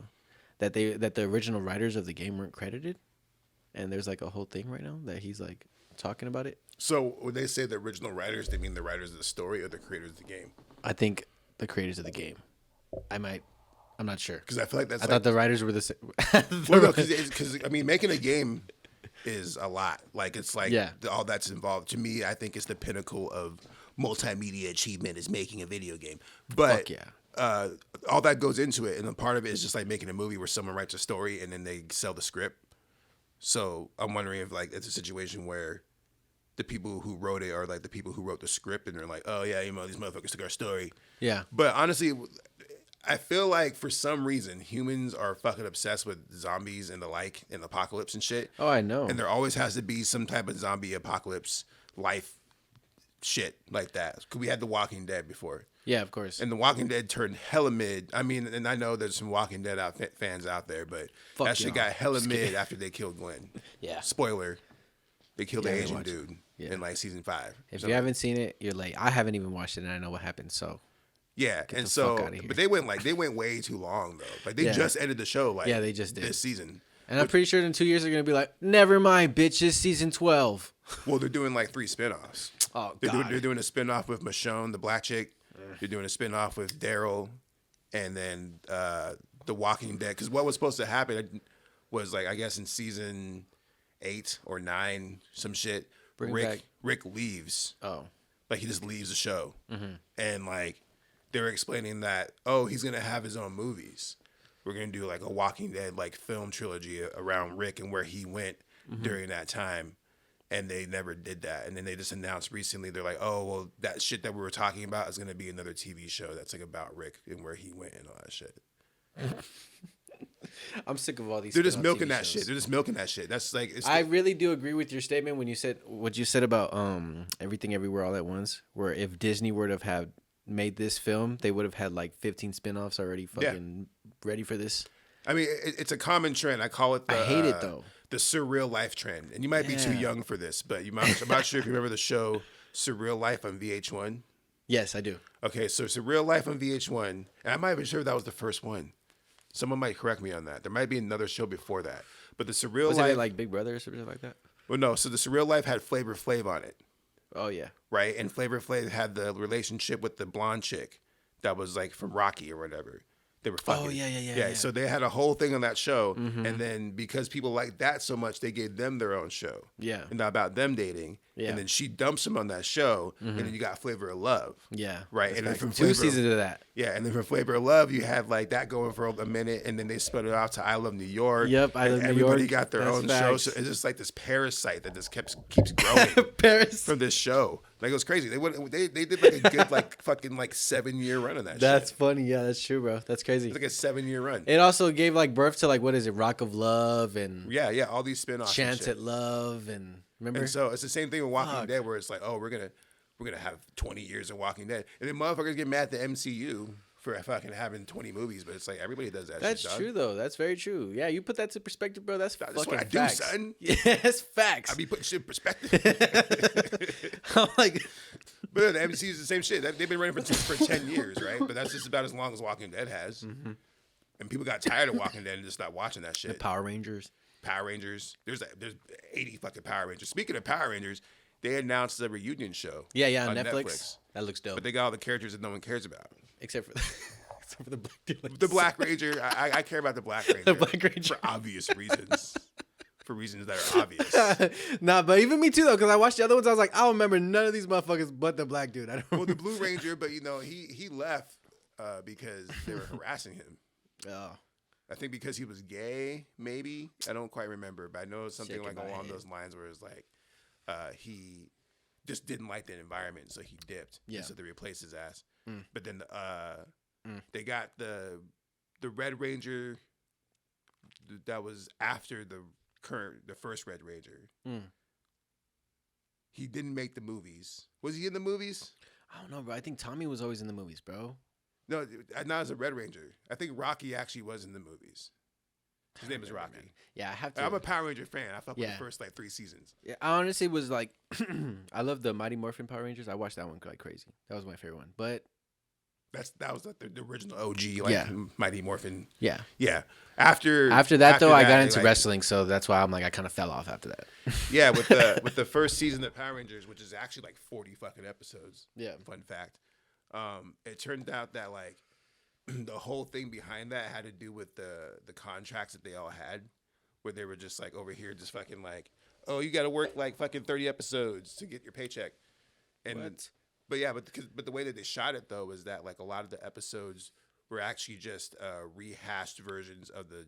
the original writers of the game weren't credited, and there's like a whole thing right now that he's like talking about it. So when they say the original writers, they mean the writers of the story or the creators of the game? I think the creators of the game. I'm not sure Because I feel like that's. I thought the writers were the same. Well, no, because I mean, making a game is a lot. Like it's like all that's involved. To me, I think it's the pinnacle of multimedia achievement is making a video game. But all that goes into it, and a part of it is just like making a movie where someone writes a story and then they sell the script. So I'm wondering if like it's a situation where the people who wrote it are like the people who wrote the script, and they're like, oh yeah, you know, these motherfuckers took our story. Yeah. But honestly, I feel like for some reason humans are fucking obsessed with zombies and the like and apocalypse and shit. Oh, I know. And there always has to be some type of zombie apocalypse life shit like that. Cause we had The Walking Dead before. Yeah, of course. And The Walking Dead turned hella mid. I mean, and I know there's some Walking Dead fans out there, but that shit got hella mid after they killed Glenn. Yeah. Spoiler. They killed the Asian dude in like season 5. If you haven't seen it, you're late. I haven't even watched it, and I know what happened. So yeah, and so but they went way too long though. Like they just ended the show like they just did this season. And I'm pretty sure in 2 years they're gonna be like, never mind, bitches, season 12. Well, they're doing like 3 spinoffs. Oh, they're doing a spinoff with Michonne, the black chick. They're doing a spinoff with Daryl, and then The Walking Dead. Because what was supposed to happen was like I guess in season 8 or 9, some shit. Rick leaves. Oh, like he just leaves the show, and like they were explaining that he's gonna have his own movies. We're gonna do like a Walking Dead like film trilogy around Rick and where he went during that time. And they never did that. And then they just announced recently, they're like, oh, well, that shit that we were talking about is going to be another TV show that's like about Rick and where he went and all that shit. I'm sick of all these. They're just milking that shit. They're just milking that shit. That's like. I really do agree with your statement when you said what you said about Everything Everywhere All at Once, where if Disney would have made this film, they would have had like 15 spinoffs already fucking ready for this. I mean, it's a common trend. I call it. I hate it though. The surreal life trend, and you might be too young for this, but I'm not sure if you remember the show Surreal Life on VH1. Yes, I do. Okay, so Surreal Life on VH1, and I'm not even sure if that was the first one. Someone might correct me on that. There might be another show before that, but the Surreal Life was it like Big Brother or something like that. Well, no. So the Surreal Life had Flavor Flav on it. Oh yeah. Right, and Flavor Flav had the relationship with the blonde chick that was like from Rocky or whatever. They were fucking. Oh, yeah. So they had a whole thing on that show. And then because people liked that so much, they gave them their own show. Yeah. And about them dating. Yeah. And then she dumps him on that show. And then you got Flavor of Love. Yeah. Right. And then from 2 seasons of that. Yeah. And then from Flavor of Love, you had like that going for a minute. And then they split it off to I Love New York. Yep. I Love New York. Everybody got their own show. So it's just like this parasite that just keeps growing from this show. Like it was crazy. They did like a good like fucking like 7-year run of that. That's funny. Yeah, that's true, bro. That's crazy. It's like a 7-year run. It also gave like birth to like what is it, Rock of Love and all these spinoffs. Chance at Love and remember. And so it's the same thing with Walking Dead, where it's like, oh, we're gonna have 20 years of Walking Dead, and then motherfuckers get mad at the MCU for fucking having 20 movies, but it's like everybody does that. That's shit, true though. That's very true. Yeah, you put that to perspective, bro. That's fucking what I facts. do, son. Yes, facts. I be putting shit in perspective. I'm like. But the MCU is the same shit. They've been running for 10 years, right? But that's just about as long as Walking Dead has. And people got tired of Walking Dead and just stopped watching that shit. The Power Rangers. There's 80 fucking Power Rangers. Speaking of Power Rangers, they announced a reunion show. Yeah, on Netflix. That looks dope. But they got all the characters that no one cares about. Except for Except for the Black dude. Like The Black Ranger, I care about the Black Ranger. The Black Ranger. For obvious reasons. For reasons that are obvious. Nah, but even me too though, because I watched the other ones. I was like, I don't remember none of these motherfuckers but the Black dude. I don't. Well, the Blue Ranger, but he left because they were harassing him. Oh, I think because he was gay, maybe. I don't quite remember, but I know something Shaking like my along head. those lines where it was like he just didn't like the environment, so he dipped. Yeah. So they replaced his ass. But then they got the Red Ranger that was after the first Red Ranger. He didn't make the movies. Was he in the movies? I don't know, bro. I think Tommy was always in the movies, bro. No, not as a Red Ranger. I think Rocky actually was in the movies. His name is Rocky. Yeah, I have to. I'm a Power Ranger fan. I fuck with Yeah. the first like 3 seasons. Yeah, I honestly was like, I love the Mighty Morphin Power Rangers. I watched that one like crazy. That was my favorite one. But That was like the original OG, like Yeah. Mighty Morphin. yeah, Yeah. After that though, I got that, into like, wrestling, so that's why I'm like I kind of fell off after that. Yeah, with the first season of Power Rangers, which is actually like 40 fucking episodes. Yeah. Fun fact. It turned out that like the whole thing behind that had to do with the contracts that they all had, where they were just like over here just fucking like, oh, you got to work like fucking 30 episodes to get your paycheck. And What? But yeah, but the way that they shot it though was that like a lot of the episodes were actually just rehashed versions of the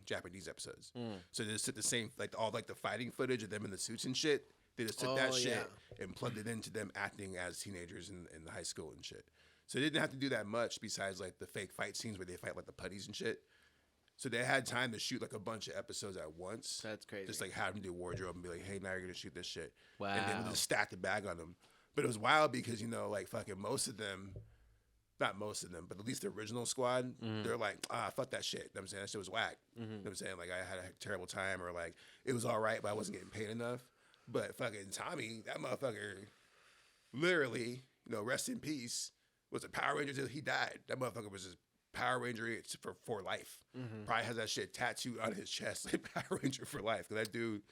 Japanese episodes. So they just took the same like all like the fighting footage of them in the suits and shit. They just took that shit and plugged it into them acting as teenagers in the high school and shit. So they didn't have to do that much besides like the fake fight scenes where they fight like the putties and shit. So they had time to shoot like a bunch of episodes at once. That's crazy. Just like have them do wardrobe and be like, hey, now you're gonna shoot this shit. Wow. And then just stack the bag on them. But it was wild because like fucking most of them, not most of them, but at least the original squad, they're like, fuck that shit. You know what I'm saying? That shit was whack. You know what I'm saying? Like I had a terrible time or like it was all right, but I wasn't getting paid enough. But fucking Tommy, that motherfucker, literally, rest in peace, was a Power Ranger till he died. That motherfucker was just Power Ranger for life. Probably has that shit tattooed on his chest, like Power Ranger for life. Because that dude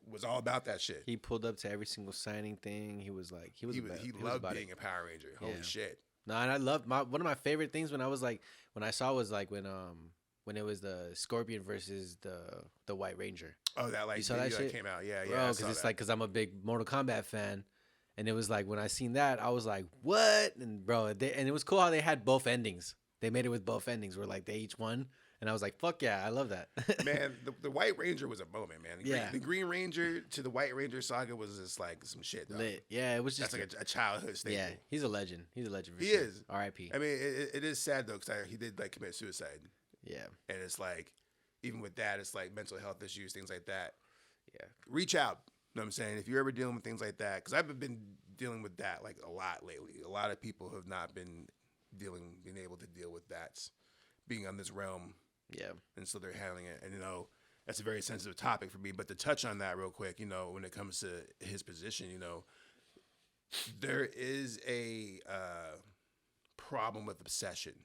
was all about that shit. He pulled up to every single signing thing. He was like, he loved being a Power Ranger. Holy shit. No, and I loved one of my favorite things when I saw was like when it was the Scorpion versus the White Ranger. Oh, that like You saw that video shit? came out. Yeah, Bro, because it's like, because I'm a big Mortal Kombat fan. And it was like, when I seen that, I was like, what? And bro, and it was cool how they had both endings. They made it with both endings where like they each won. And I was like, fuck yeah, I love that. Man, the White Ranger was a moment, man. Yeah. The Green Ranger to the White Ranger saga was just like some shit, though. Lit. Yeah, it was just. That's like a childhood staple. Yeah, he's a legend. He's a legend for He sure. is. R.I.P. I mean, it is sad, though, because he did like commit suicide. Yeah. And it's like, even with that, it's like mental health issues, things like that. Yeah. Reach out. You know what I'm saying? If you're ever dealing with things like that, because I've been dealing with that like a lot lately. A lot of people have not been able to deal with that, being on this realm. Yeah. And so they're handling it. And, that's a very sensitive topic for me. But to touch on that real quick, when it comes to his position, there is a problem with obsession.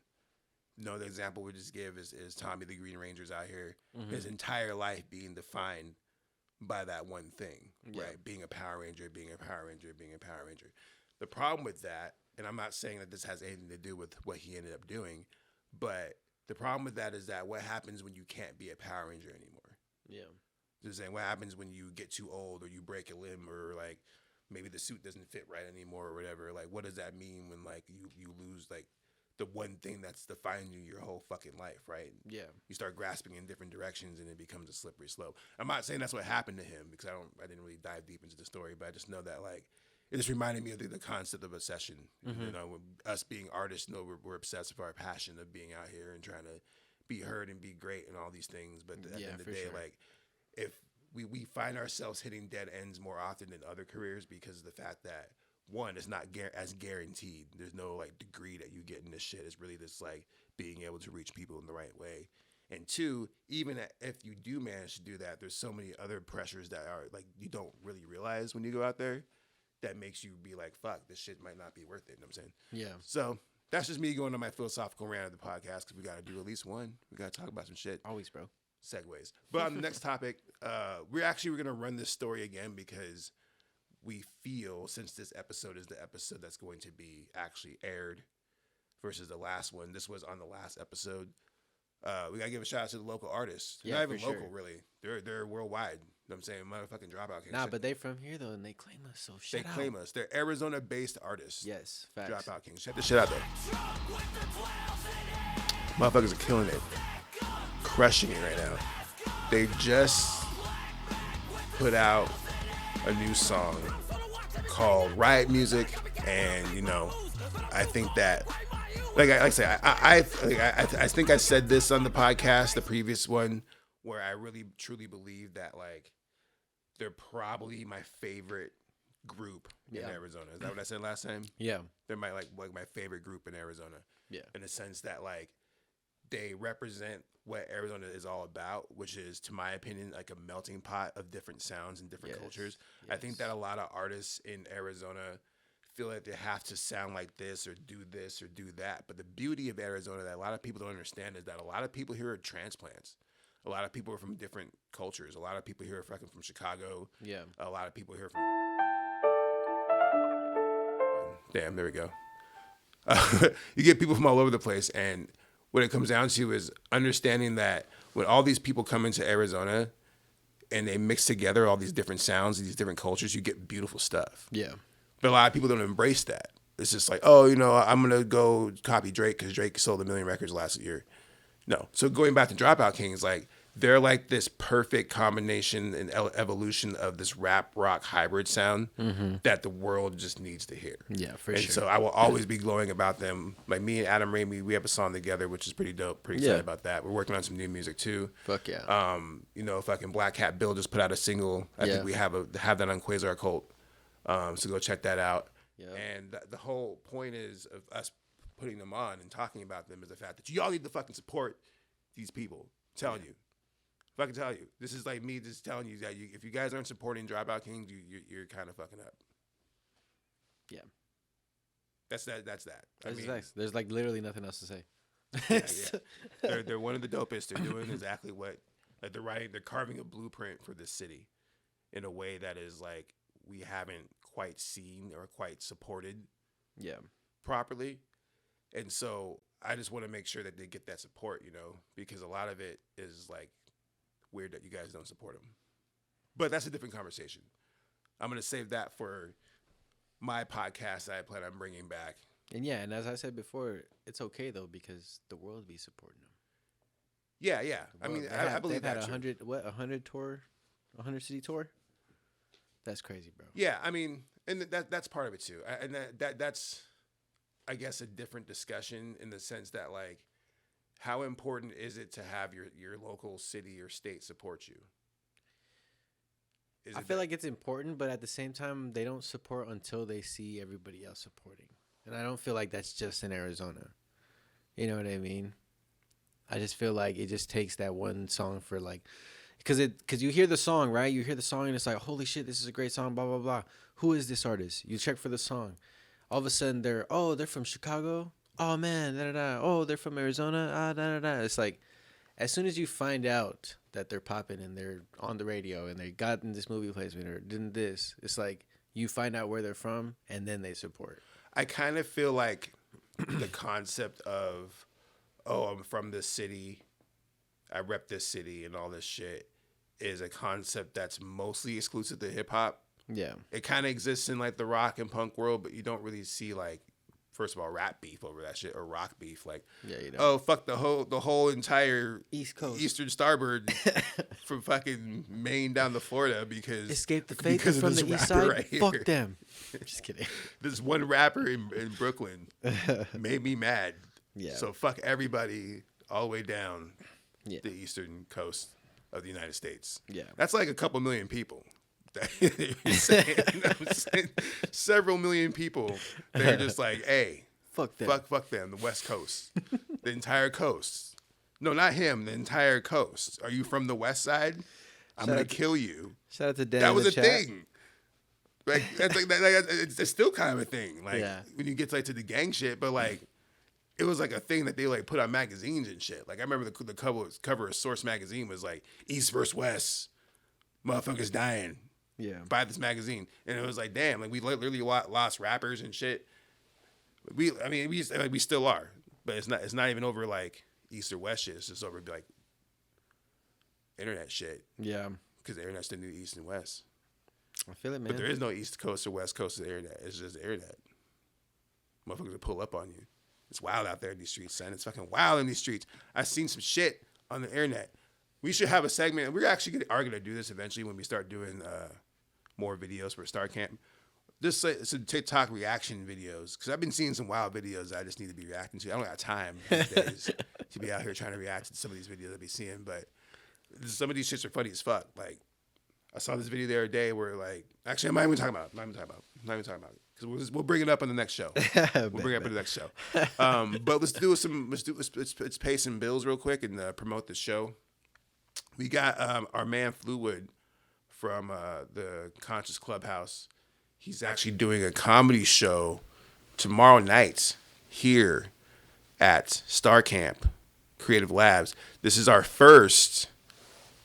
The example we just give is Tommy the Green Ranger's out here, his entire life being defined by that one thing, right? Being a Power Ranger, being a Power Ranger, being a Power Ranger. The problem with that, and I'm not saying that this has anything to do with what he ended up doing, but the problem with that is that what happens when you can't be a Power Ranger anymore? Yeah. Just saying, what happens when you get too old or you break a limb or like maybe the suit doesn't fit right anymore or whatever? Like, what does that mean when like you lose like the one thing that's defined you your whole fucking life, right? Yeah. You start grasping in different directions and it becomes a slippery slope. I'm not saying that's what happened to him because I didn't really dive deep into the story, but I just know that like it just reminded me of the concept of obsession. When us being artists, we're obsessed with our passion of being out here and trying to be heard and be great and all these things. But at the end of the day, like if we find ourselves hitting dead ends more often than other careers because of the fact that one, it's not as guaranteed. There's no like degree that you get in this shit. It's really just like being able to reach people in the right way. And two, even if you do manage to do that, there's so many other pressures that are like you don't really realize when you go out there that makes you be like, fuck, this shit might not be worth it. You know what I'm saying? Yeah. So that's just me going on my philosophical rant of the podcast because we got to do at least one. We got to talk about some shit. Always, bro. Segues. But on the next topic, we're going to run this story again because we feel, since this episode is the episode that's going to be actually aired, versus the last one. This was on the last episode. We gotta give a shout out to the local artists. They're Yeah, not even for local, sure. really. They're worldwide. You know what I'm saying? Motherfucking Dropout Kings. Nah, but they from here though, and they claim us. So They shut out. claim us. They're Arizona-based artists. Yes, facts. Dropout Kings. Check this shit out, though. Motherfuckers are killing it. Crushing it right now. They just put out a new song called Riot Music. And, you know, I think that, like I say, I think I said this on the podcast, the previous one, where I really, truly believe that, like, they're probably my favorite group in Arizona. Is that what I said last time? Yeah. They're my my favorite group in Arizona. Yeah. In the sense that like they represent what Arizona is all about, which is, to my opinion, like a melting pot of different sounds and different cultures. I think that a lot of artists in Arizona feel like they have to sound like this or do that. But the beauty of Arizona that a lot of people don't understand is that a lot of people here are transplants. A lot of people are from different cultures. A lot of people here are fucking from Chicago. Yeah. A lot of people here from... Damn, there we go. You get people from all over the place. And what it comes down to is understanding that when all these people come into Arizona and they mix together all these different sounds and these different cultures, you get beautiful stuff. Yeah. But a lot of people don't embrace that. It's just like, oh, you know, I'm going to go copy Drake because Drake sold 1 million records last year. No. So going back to Dropout Kings, like, they're like this perfect combination and evolution of this rap rock hybrid sound that the world just needs to hear. Yeah, for and sure. So I will always be glowing about them. Like me and Adam Ramey, we have a song together, which is pretty dope. Pretty excited about that. We're working on some new music too. Fuck yeah. You know, fucking Black Cat Bill just put out a single. I think we have that on Quasar Qult. So go check that out. Yeah. And the whole point is of us putting them on and talking about them is the fact that y'all need to fucking support these people. I'm telling you. If I can tell you, this is like me just telling you that if you guys aren't supporting Dropout Kings, you're kind of fucking up. Yeah. That's that. I mean, there's like literally nothing else to say. Yeah. They're one of the dopest. They're doing exactly what, like, they're carving a blueprint for this city in a way that is like we haven't quite seen or quite supported properly. And so I just want to make sure that they get that support, you know, because a lot of it is like weird that you guys don't support them. But that's a different conversation. I'm going to save that for my podcast that I plan on bringing back. And yeah, and as I said before, it's okay though because the world be supporting them. Yeah. I mean, I believe that. They've had a 100 city tour. That's crazy, bro. Yeah, I mean, and that's part of it too. And that's, I guess, a different discussion in the sense that, like, how important is it to have your local city or state support you? I feel like it's important, but at the same time, they don't support until they see everybody else supporting. And I don't feel like that's just in Arizona. You know what I mean? I just feel like it just takes that one song for, like, because you hear the song, right? You hear the song and it's like, holy shit, this is a great song, blah, blah, blah. Who is this artist? You check for the song. All of a sudden they're from Chicago. Oh man, da da da. Oh, they're from Arizona. Ah, da da da. It's like, as soon as you find out that they're popping and they're on the radio and they got in this movie placement or did this, it's like you find out where they're from and then they support. I kind of feel like the concept of, oh, I'm from this city, I rep this city and all this shit is a concept that's mostly exclusive to hip hop. Yeah. It kind of exists in like the rock and punk world, but you don't really see, like, first of all, rap beef over that shit or rock beef. Like, yeah, you know. Oh, fuck the whole entire East Coast, Eastern Starboard from fucking Maine down to Florida because escape the fate from the east side. Right, fuck them. Just kidding. This one rapper in Brooklyn made me mad. Yeah. So fuck everybody all the way down the eastern coast of the United States. Yeah. That's like a couple million people. You're saying, I'm saying several million people. They're just like, hey, fuck them. Fuck them. The West Coast, the entire coast. No, not him. The entire coast. Are you from the West Side? I'm gonna kill you. Shout out to Dan. That was a chat. thing. Like, it's still kind of a thing. Like when you get to the gang shit, but like it was like a thing that they like put on magazines and shit. Like I remember the cover of Source magazine was like East versus West, motherfuckers dying. Yeah. Buy this magazine. And it was like, damn, like we literally lost rappers and shit We still are, but it's not even over like East or West shit. It's just over like internet shit. Yeah, Because the internet's the new East and West. I feel it, man. But there is no East Coast or West Coast of the internet. It's just the internet. Motherfuckers will pull up on you. It's wild out there in these streets, son. It's fucking wild in these streets. I've seen some shit on the internet. We should have a segment. We're actually gonna do this eventually when we start doing more videos for Star Camp. Just some TikTok reaction videos, because I've been seeing some wild videos that I just need to be reacting to. I don't got time these days to be out here trying to react to some of these videos I've been seeing, but some of these shits are funny as fuck. Like, I saw this video the other day where, like, actually, I'm not even talking about it. Because we'll bring it up on the next show. We'll bring it up on the next show. But let's pay some bills real quick and promote the show. We got our man Fluid from the Conscious Clubhouse. He's actually doing a comedy show tomorrow night here at Star Camp Creative Labs. This is our first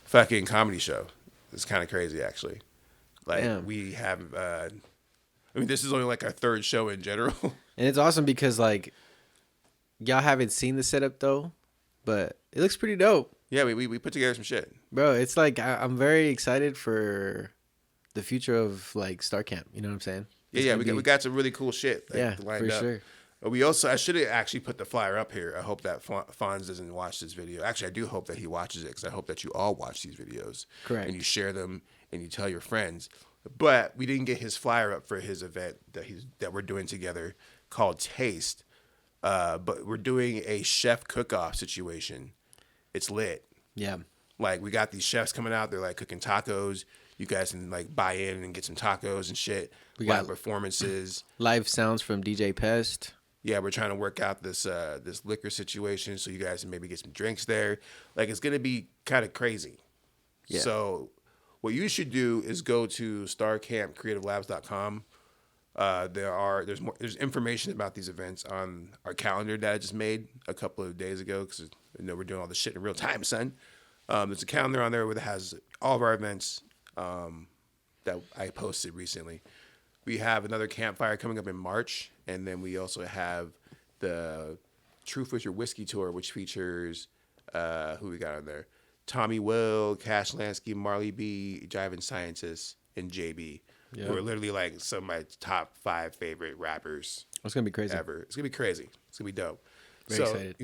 fucking comedy show. It's kind of crazy, actually. Like, Damn. we have, this is only like our third show in general. And it's awesome because, like, y'all haven't seen the setup, though, but it looks pretty dope. Yeah, we put together some shit. Bro, it's like, I'm very excited for the future of, like, Star Camp. You know what I'm saying? Yeah, we got some really cool shit. Like, yeah, lined for up. sure. We also, I should have actually put the flyer up here. I hope that Fonz doesn't watch this video. Actually, I do hope that he watches it, because I hope that you all watch these videos. Correct. And you share them and you tell your friends. But we didn't get his flyer up for his event that we're doing together called Taste. But we're doing a chef cook-off situation. It's lit. Yeah. Like, we got these chefs coming out. They're like cooking tacos. You guys can like buy in and get some tacos and shit. We got performances. Live sounds from DJ Pest. Yeah, we're trying to work out this liquor situation so you guys can maybe get some drinks there. Like, it's gonna be kind of crazy. Yeah. So what you should do is go to starcampcreativelabs.com. There's information about these events on our calendar that I just made a couple of days ago, because we're doing all this shit in real time, son. There's a calendar on there that has all of our events that I posted recently. We have another campfire coming up in March, and then we also have the Truth With Your Whiskey Tour, which features who we got on there? Tommy Will, Cash Lansky, Marley B, Jiving Scientist, and JB. Yeah. Who are literally like some of my top 5 favorite rappers. It's gonna be crazy. Ever. It's gonna be crazy. It's gonna be dope. Very excited.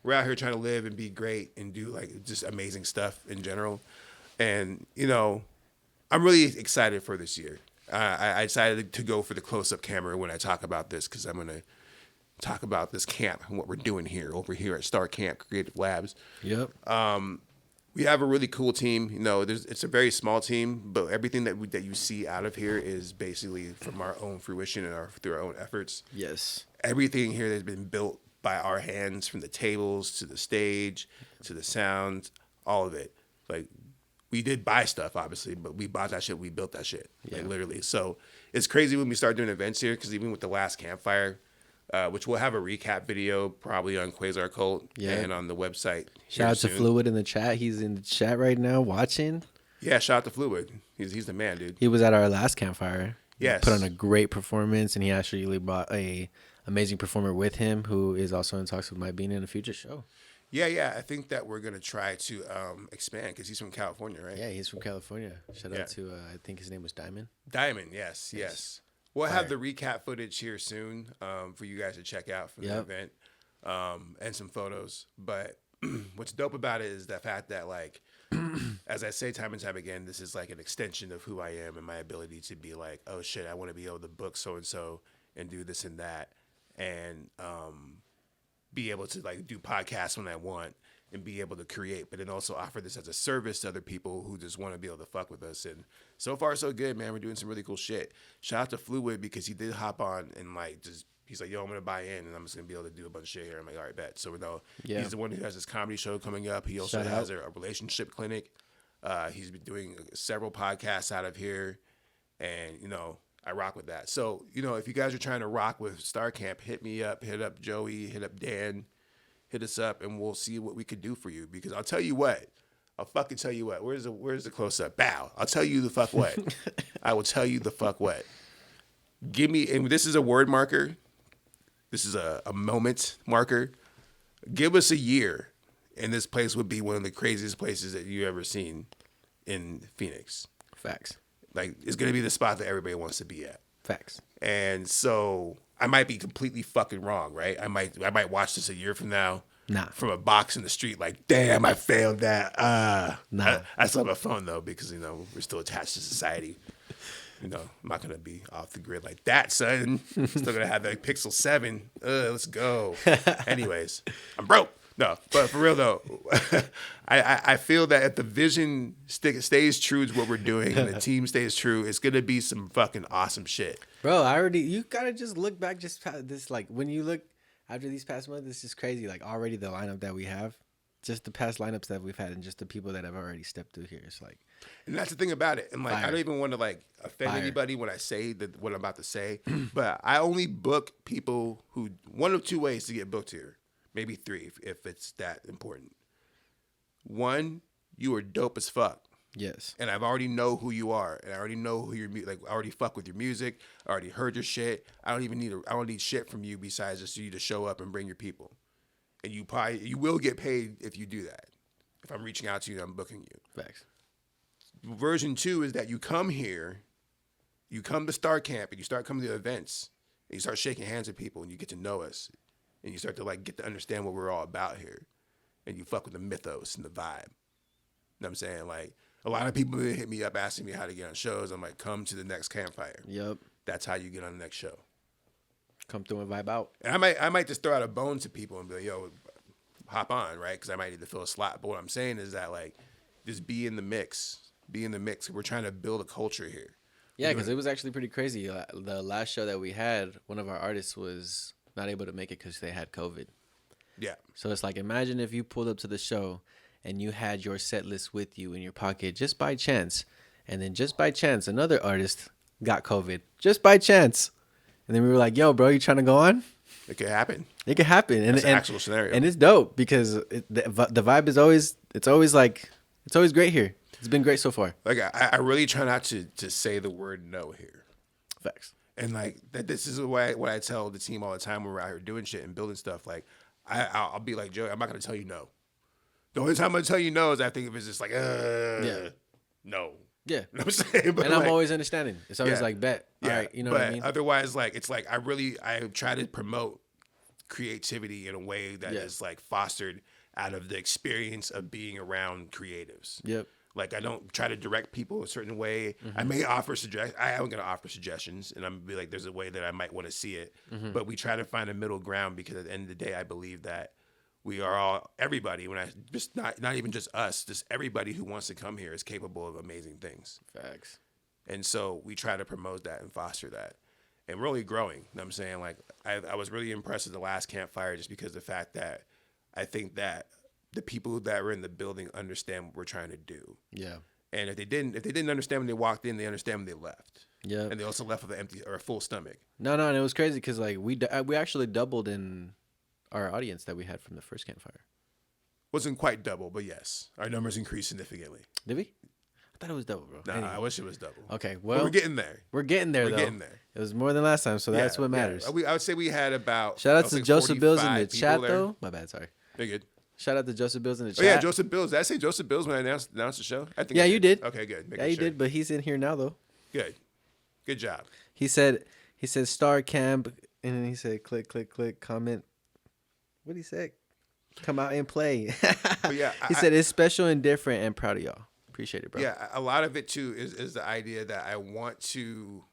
We're out here trying to live and be great and do like just amazing stuff in general. And I'm really excited for this year. I decided to go for the close-up camera when I talk about this, because I'm going to talk about this camp and what we're doing over here at Star Camp Creative Labs. Yep. We have a really cool team. It's a very small team, but everything that you see out of here is basically from our own fruition and through our own efforts. Yes. Everything here has been built by our hands, from the tables to the stage to the sound, all of it. Like, we did buy stuff, obviously, but we bought that shit. We built that shit, like literally. So it's crazy when we start doing events here, because even with the last campfire, which we'll have a recap video probably on Quasar Qult and on the website. Shout out to Fluid in the chat. He's in the chat right now watching. Yeah, shout out to Fluid. He's the man, dude. He was at our last campfire. Yes. He put on a great performance, and he actually brought a amazing performer with him who is also in talks with my being in a future show. Yeah. I think that we're going to try to expand, because he's from California, right? Yeah, he's from California. Shout out to, I think his name was Diamond. Diamond, yes. We'll have the recap footage here soon for you guys to check out from the event, and some photos. But what's dope about it is the fact that, like, as I say time and time again, this is like an extension of who I am and my ability to be like, oh shit, I want to be able to book so-and-so and do this and that, and be able to like do podcasts when I want, and be able to create, but then also offer this as a service to other people who just want to be able to fuck with us. And so far, so good, man. We're doing some really cool shit. Shout out to Fluid, because he did hop on and like he's like, yo, I'm going to buy in, and I'm just going to be able to do a bunch of shit here. I'm like, all right, bet. So he's the one who has this comedy show coming up. He also has a relationship clinic. He's been doing several podcasts out of here, and I rock with that. So, if you guys are trying to rock with Star Camp, hit me up, hit up Joey, hit up Dan, hit us up, and we'll see what we could do for you. Because I'll tell you what, I'll fucking tell you what. Where's the close up? Bow. I'll tell you the fuck what. I will tell you the fuck what. Give me, and this is a word marker. this is a moment marker. Give us a year, and this place would be one of the craziest places that you ever seen in Phoenix. Facts. Like, it's gonna be the spot that everybody wants to be at. Facts. And so I might be completely fucking wrong, right? I might watch this a year from now. Nah. From a box in the street, like, damn, I failed that. Nah. I still have a phone though, because we're still attached to society. I'm not gonna be off the grid like that, son. Still gonna have that Pixel 7. Let's go. Anyways, I'm broke. No, but for real though, I feel that if the vision stays true to what we're doing and the team stays true, it's gonna be some fucking awesome shit. Bro, you gotta just look back this, like, when you look after these past months, it's just crazy. Like, already the lineup that we have, just the past lineups that we've had and just the people that have already stepped through here. It's like, and that's the thing about it. And like, Fire. I don't even want to like offend Fire. anybody when I say what I'm about to say, but I only book people who, one of two ways to get booked here, maybe three if it's that important. One, you are dope as fuck. yes. And I already know who you are, and I already know who you're like. I already fuck with your music. I already heard your shit. I don't need shit from you besides just you to show up and bring your people. And you will get paid if you do that. If I'm reaching out to you, and I'm booking you. Facts. Version 2 is that you come here, you come to Star Camp, and you start coming to events, and you start shaking hands with people, and you get to know us, and you start to like get to understand what we're all about here, and you fuck with the mythos and the vibe. You know what I'm saying? Like, a lot of people hit me up asking me how to get on shows. I'm like, come to the next campfire. Yep. That's how you get on the next show. Come through and vibe out. And I might just throw out a bone to people and be like, yo, hop on, right? Because I might need to fill a slot. But what I'm saying is that, like, just be in the mix. Be in the mix. We're trying to build a culture here. Yeah, because it was actually pretty crazy. The last show that we had, one of our artists was not able to make it because they had COVID. Yeah. So it's like, imagine if you pulled up to the show and you had your set list with you in your pocket just by chance. And then just by chance, another artist got COVID. Just by chance. And then we were like, yo, bro, you trying to go on? It could happen. It could happen. It's an actual scenario. And it's dope because the vibe is always great here. It's been great so far. Like, I really try not to say the word no here. Facts. And, like, that this is what I tell the team all the time when we're out here doing shit and building stuff. Like, I'll be like, Joey, I'm not going to tell you no. The only time I'm going to tell you no is I think if it's just like, no. Yeah. You know what I'm saying? But And I'm like, always understanding. It's always like, bet. yeah, All right. You know but what I mean? Otherwise, like, it's like I try to promote creativity in a way that is like fostered out of the experience of being around creatives. Yep. Like, I don't try to direct people a certain way. I may offer I am going to offer suggestions, and I'm going to be like, there's a way that I might want to see it. But we try to find a middle ground because at the end of the day, I believe that we are all, everybody, just not even just us, just everybody who wants to come here is capable of amazing things. Facts. And so we try to promote that and foster that. And really growing. You know what I'm saying? Like, I was really impressed with the last campfire just because of the fact that I think that the people that were in the building understand what we're trying to do. Yeah. And if they didn't understand when they walked in, they understand when they left. Yeah. And they also left with an empty or a full stomach. No, and it was crazy because like we actually doubled in our audience that we had from the first campfire. Wasn't quite double, but yes, our numbers increased significantly. Did we? I thought it was double, bro. Nah, Anyway. I wish it was double. Okay, But well, we're getting there. We're getting there. We're Though. getting there. It was more than last time, so that's what matters. I would say we had about. Shout out I would to say Joseph Bills in the 45 chat, people there. though. My bad, sorry. They're good. Shout out to Joseph Bills in the chat. Oh yeah, Joseph Bills. Did I say Joseph Bills when I announced the show? I think. Yeah, I you did. Okay, good. Yeah, you did, but he's in here now, though. Good job. He said Star Camp, and then he said click, comment. What did he say? Come out and play. But yeah, he said it's special and different, and proud of y'all. Appreciate it, bro. Yeah, a lot of it too is the idea that I want to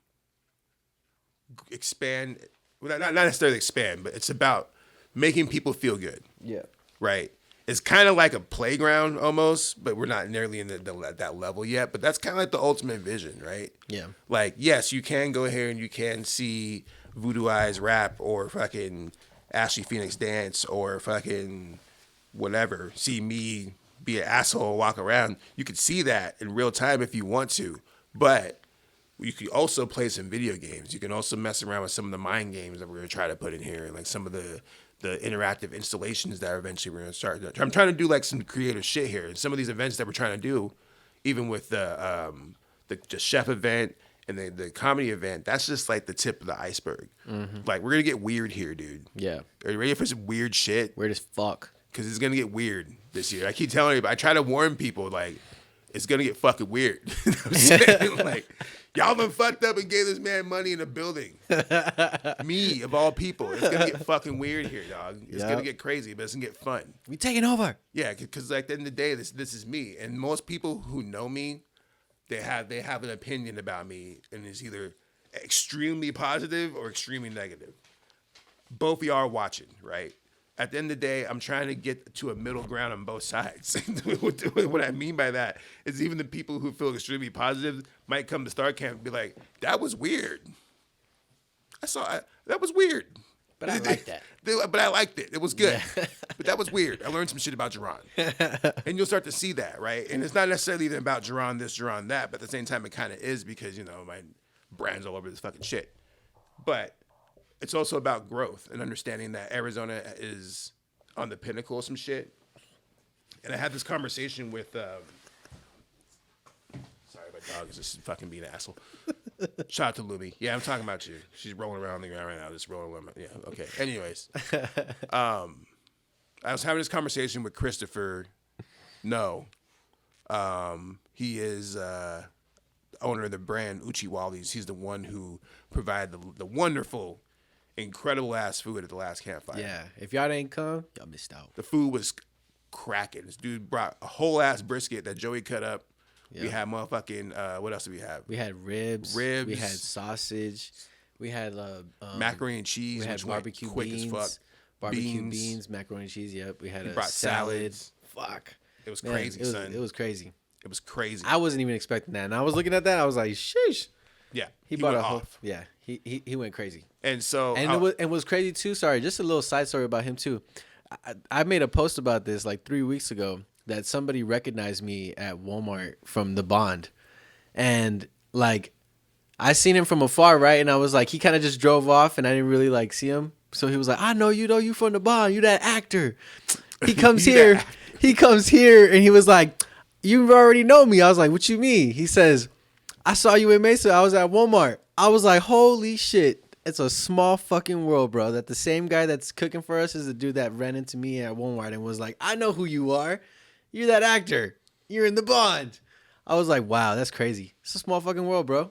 expand. Well, not necessarily expand, but it's about making people feel good. Yeah. Right. It's kind of like a playground almost, but we're not nearly in that level yet. But that's kind of like the ultimate vision, right? Yeah. Like, yes, you can go here and you can see Voodoo Eyes rap or fucking Ashley Phoenix dance or fucking whatever. See me be an asshole and walk around. You could see that in real time if you want to. But you could also play some video games. You can also mess around with some of the mind games that we're going to try to put in here. Like some of the interactive installations that eventually we're going to start. I'm trying to do like some creative shit here. And some of these events that we're trying to do, even with the chef event And the comedy event, that's just like the tip of the iceberg. Like, we're going to get weird here, dude. Yeah. Are you ready for some weird shit? Weird as fuck. Because it's going to get weird this year. I keep telling you, I try to warn people, like, it's going to get fucking weird. You know what I'm saying? Like, y'all done fucked up and gave this man money in a building. Me, of all people. It's going to get fucking weird here, dog. It's going to get crazy, but it's going to get fun. We taking over. Yeah, because like, at the end of the day, this is me. And most people who know me, they have an opinion about me, and it's either extremely positive or extremely negative. Both of y'all are watching, right? At the end of the day, I'm trying to get to a middle ground on both sides. What I mean by that is even the people who feel extremely positive might come to Star Camp and be like, that was weird. That was weird. But I like that. But I liked it. It was good. Yeah. But that was weird. I learned some shit about Jerron. And you'll start to see that, right? And it's not necessarily even about Jerron this, Jerron that, but at the same time, it kind of is because, you know, my brand's all over this fucking shit. But it's also about growth and understanding that Arizona is on the pinnacle of some shit. And I had this conversation with... sorry, my dog is just fucking being an asshole. Shout out to Lumi. Yeah, I'm talking about you. She's rolling around the ground right now. Just rolling around. Yeah, okay. Anyways. I was having this conversation with Christopher. No. He is owner of the brand Uchiwali's. He's the one who provided the wonderful, incredible ass food at the last campfire. Yeah. If y'all didn't come, y'all missed out. The food was cracking. This dude brought a whole ass brisket that Joey cut up. Yep. We had motherfucking, what else did we have? We had ribs. We had sausage. We had macaroni and cheese. We had barbecue beans. As fuck. Barbecue beans, macaroni and cheese. Yep. We had a salad. Fuck. It was crazy, son. It was crazy. It was crazy. I wasn't even expecting that. And I was looking at that. I was like, sheesh. Yeah. He bought a whole. Yeah. He went crazy. And so. And it was crazy too. Sorry. Just a little side story about him too. I made a post about this like 3 weeks ago. That somebody recognized me at Walmart from the Bond. And like, I seen him from afar, right? And I was like, he kind of just drove off and I didn't really like see him. So he was like, I know you from the Bond. You that actor. He comes here. He comes here and he was like, you already know me. I was like, what you mean? He says, I saw you in Mesa. I was at Walmart. I was like, holy shit. It's a small fucking world, bro. That the same guy that's cooking for us is the dude that ran into me at Walmart and was like, I know who you are. You're that actor. You're in the Bond. I was like, wow, that's crazy. It's a small fucking world, bro.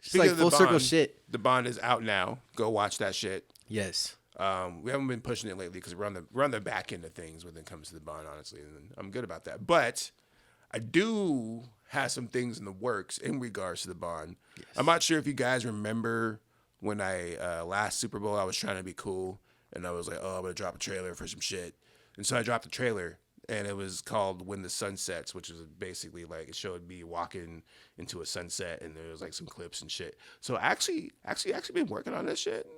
It's like full circle shit. The Bond is out now. Go watch that shit. Yes. We haven't been pushing it lately because we're on the back end of things when it comes to the Bond, honestly, and I'm good about that. But I do have some things in the works in regards to the Bond. Yes. I'm not sure if you guys remember when I last Super Bowl I was trying to be cool and I was like, oh, I'm gonna drop a trailer for some shit, and so I dropped the trailer. And it was called When the Sun Sets, which is basically like it showed me walking into a sunset, and there was like some clips and shit. So I actually been working on this shit.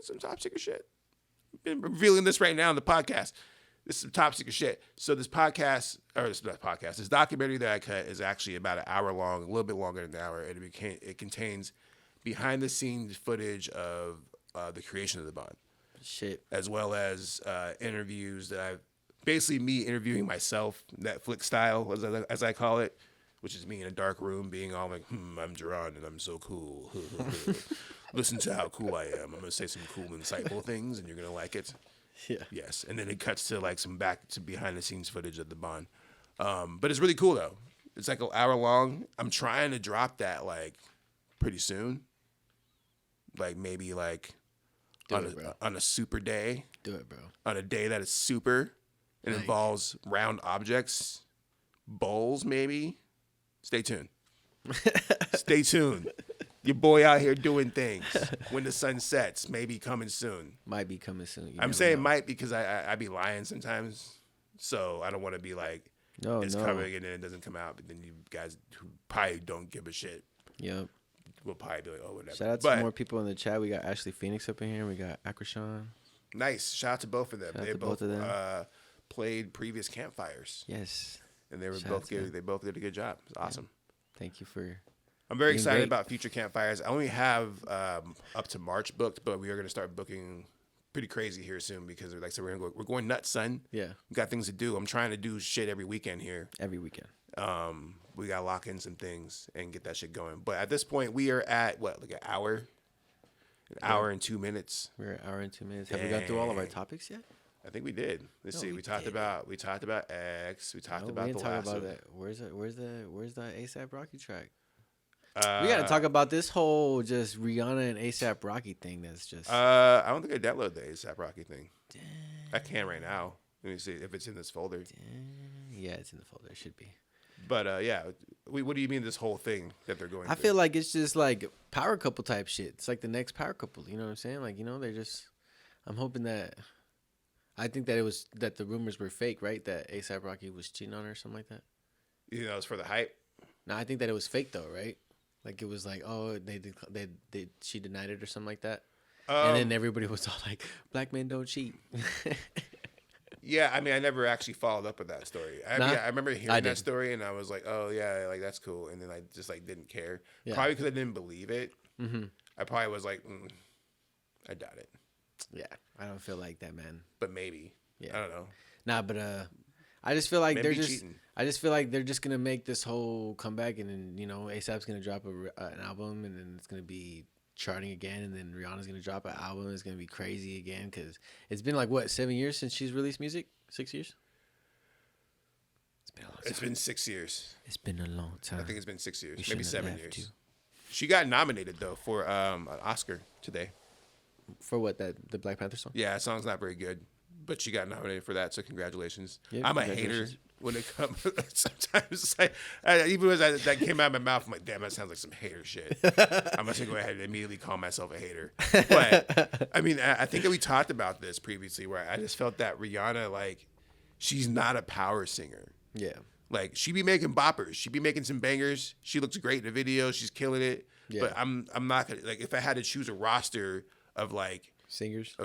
Some top secret shit. Been revealing this right now on the podcast. This is some top secret shit. So this this documentary that I cut is actually about an hour long, a little bit longer than an hour, and it contains behind the scenes footage of the creation of the Bond. Shit. As well as interviews that I've. Basically, me interviewing myself, Netflix style, as I call it, which is me in a dark room being all like, I'm Jerron and I'm so cool. Listen to how cool I am. I'm going to say some cool, insightful things and you're going to like it. Yeah. Yes. And then it cuts to like some back to behind the scenes footage of the Bond. But it's really cool, though. It's like an hour long. I'm trying to drop that like pretty soon. Like maybe like on a super day. Do it, bro. On a day that is super. It involves round objects, bowls maybe. Stay tuned. Stay tuned. Your boy out here doing things. When the Sun Sets, maybe coming soon. Might be coming soon. I'm saying might because I be lying sometimes. So I don't want to be like, it's coming and then it doesn't come out. But then you guys who probably don't give a shit. Yep. We'll probably be like, oh, whatever. Shout out to more people in the chat. We got Ashley Phoenix up in here. We got Akrashan. Nice. Shout out to both of them. They both of them. Played previous campfires. Yes. And they both did a good job. It's awesome. Yeah. Thank you for. I'm very excited about future campfires. I only have up to March booked, but we are going to start booking pretty crazy here soon because like so we're going nuts, son. Yeah. We got things to do. I'm trying to do shit every weekend here. Every weekend. We gotta lock in some things and get that shit going. But at this point, we are at what, like an hour and 2 minutes. We're an hour and 2 minutes. Have we got through all of our topics yet? I think we did. Let's see. We talked about X. We talked about we the didn't talk last about one. that. Where's the ASAP Rocky track? We gotta talk about this whole just Rihanna and ASAP Rocky thing. That's just. I don't think I downloaded the ASAP Rocky thing. Damn. I can right now. Let me see if it's in this folder. Yeah, it's in the folder. It should be. But yeah, what do you mean this whole thing that they're going? I feel like it's just like power couple type shit. It's like the next power couple. You know what I'm saying? Like, they're just. I'm hoping that. I think that the rumors were fake, right? That ASAP Rocky was cheating on her or something like that. It's for the hype. No, I think that it was fake though, right? Like it was like, oh, she denied it or something like that, and then everybody was all like, "Black men don't cheat." Yeah, I mean, I never actually followed up with that story. I remember hearing that story, and I was like, "Oh yeah, like that's cool," and then I just like didn't care. Yeah. Probably because I didn't believe it. Mm-hmm. I probably was like, I doubt it. Yeah, I don't feel like that, man. But maybe. Yeah, I don't know. Nah, but I just feel like maybe they're just. Cheating. I just feel like they're just gonna make this whole comeback, and then ASAP's gonna drop an album, and then it's gonna be charting again, and then Rihanna's gonna drop an album. It's gonna be crazy again because it's been like what 7 years since she's released music. 6 years. It's been a long time. It's been 6 years. It's been a long time. I think it's been 6 years, maybe 7 years. She got nominated though for an Oscar today. For what, the Black Panther song? Yeah, that song's not very good, but she got nominated for that, so congratulations. Yeah, I'm a hater when it comes. Sometimes it's like, even as that came out of my mouth, I'm like, damn, that sounds like some hater shit. I'm just gonna go ahead and immediately call myself a hater. But I mean, I think that we talked about this previously, where I just felt that Rihanna, like, she's not a power singer. Yeah. Like, she be making boppers. She be making some bangers. She looks great in the video. She's killing it. Yeah. But I'm not gonna, like, if I had to choose a roster of like singers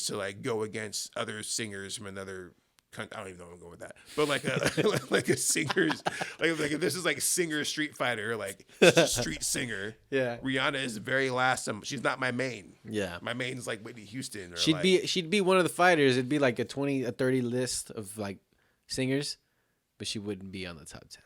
to like go against other singers from another country, I don't even know where I'm going with that, but like a like a singers like if this is like singer Street Fighter, like street singer, yeah, Rihanna is very last. She's not my main. Yeah, my main's like Whitney Houston. Or she'd be one of the fighters. It'd be like a 30 list of like singers, but she wouldn't be on the top 10.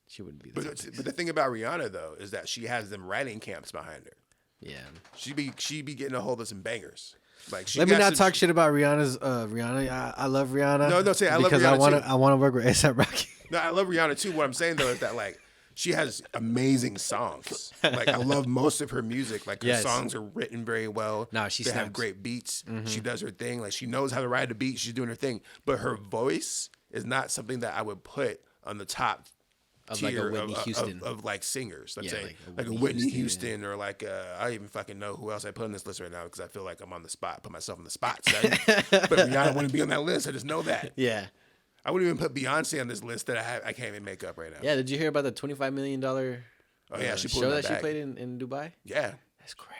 She wouldn't be. But the thing about Rihanna though is that she has them writing camps behind her. Yeah, she be getting a hold of some bangers. Like, let me not talk shit about Rihanna's. Rihanna, I love Rihanna. No, say I love Rihanna because I want to work with ASAP Rocky. No, I love Rihanna too. What I'm saying though is that like she has amazing songs. Like I love most of her music. Like her songs are written very well. No, they have great beats. Mm-hmm. She does her thing. Like she knows how to ride a beat. She's doing her thing. But her voice is not something that I would put on the top of like a Whitney Houston of like singers. Let's say like a Whitney Houston or like I don't even fucking know who else I put on this list right now because I feel like I'm on the spot. Put myself on the spot. But Rihanna wouldn't be on that list. I just know that. Yeah. I wouldn't even put Beyonce on this list that I can't even make up right now. Yeah. Did you hear about the $25 million show that she played in Dubai? Yeah. That's crazy.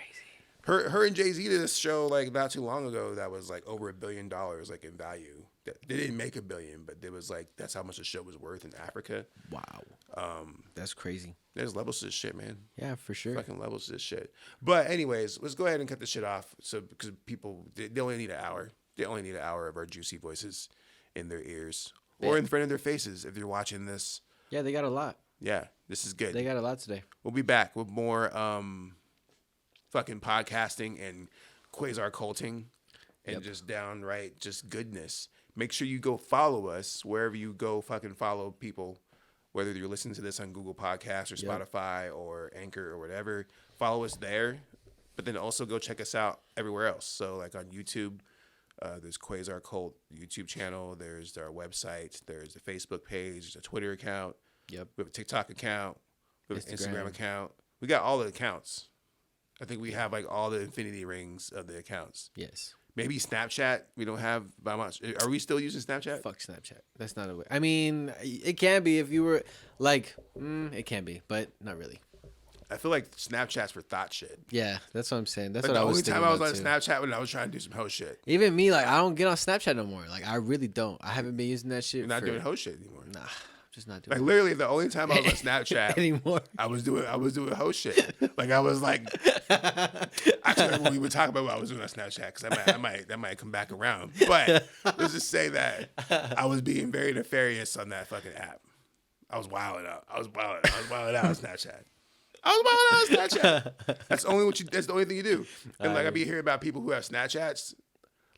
Her and Jay-Z did a show like not too long ago that was like over $1 billion like in value. They didn't make $1 billion, but it was like that's how much the show was worth in Africa. Wow. That's crazy. There's levels to this shit, man. Yeah, for sure. Fucking levels to this shit. But anyways, let's go ahead and cut this shit off. So because people they only need an hour. They only need an hour of our juicy voices in their ears or in front of their faces if you're watching this. Yeah, they got a lot. Yeah, this is good. They got a lot today. We'll be back with more fucking podcasting and Quasar Qulting and just downright just goodness. Make sure you go follow us wherever you go fucking follow people, whether you're listening to this on Google Podcasts or Spotify or Anchor or whatever. Follow us there, but then also go check us out everywhere else. So like on YouTube, there's Quasar Qult YouTube channel. There's our website. There's a Facebook page. There's a Twitter account. Yep. We have a TikTok account. We have an Instagram account. We got all the accounts. I think we have like all the infinity rings of the accounts. Yes. Maybe Snapchat. We don't have by much. Are we still using Snapchat? Fuck Snapchat. That's not a way. I mean, it can be if you were like, it can be, but not really. I feel like Snapchat's for thought shit. Yeah, that's what I'm saying. That's like what I was thinking. The only time I was on too. Snapchat when I was trying to do some hoe shit. Even me, like, I don't get on Snapchat no more. Like, I really don't. I haven't been using that shit. You're not doing hoe shit anymore. Nah, Just not doing Like literally, the only time I was on Snapchat anymore. I was doing host shit. Like I was like, actually, when we would talk about what I was doing on Snapchat, because that might come back around. But let's just say that I was being very nefarious on that fucking app. I was wilding out. I was wilding out on Snapchat. That's That's the only thing you do. And like I be hearing about people who have Snapchats.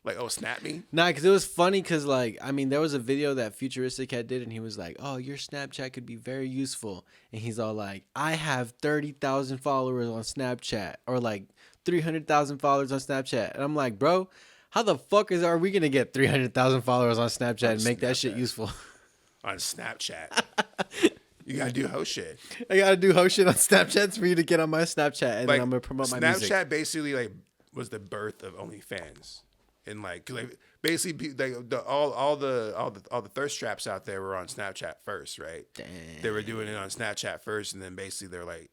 Like, oh, snap me? Nah, because it was funny because, like, I mean, there was a video that Futuristic had did, and he was like, oh, your Snapchat could be very useful. And he's all like, I have 30,000 followers on Snapchat, or like 300,000 followers on Snapchat. And I'm like, bro, how the fuck are we going to get 300,000 followers on Snapchat and make that shit useful? On Snapchat. You got to do host shit. I got to do host shit on Snapchat for you to get on my Snapchat, and like, then I'm going to promote my Snapchat music. Snapchat basically, like, was the birth of OnlyFans. And like, cause like basically, like all the thirst traps out there were on Snapchat first, right? Damn. They were doing it on Snapchat first, and then basically they're like,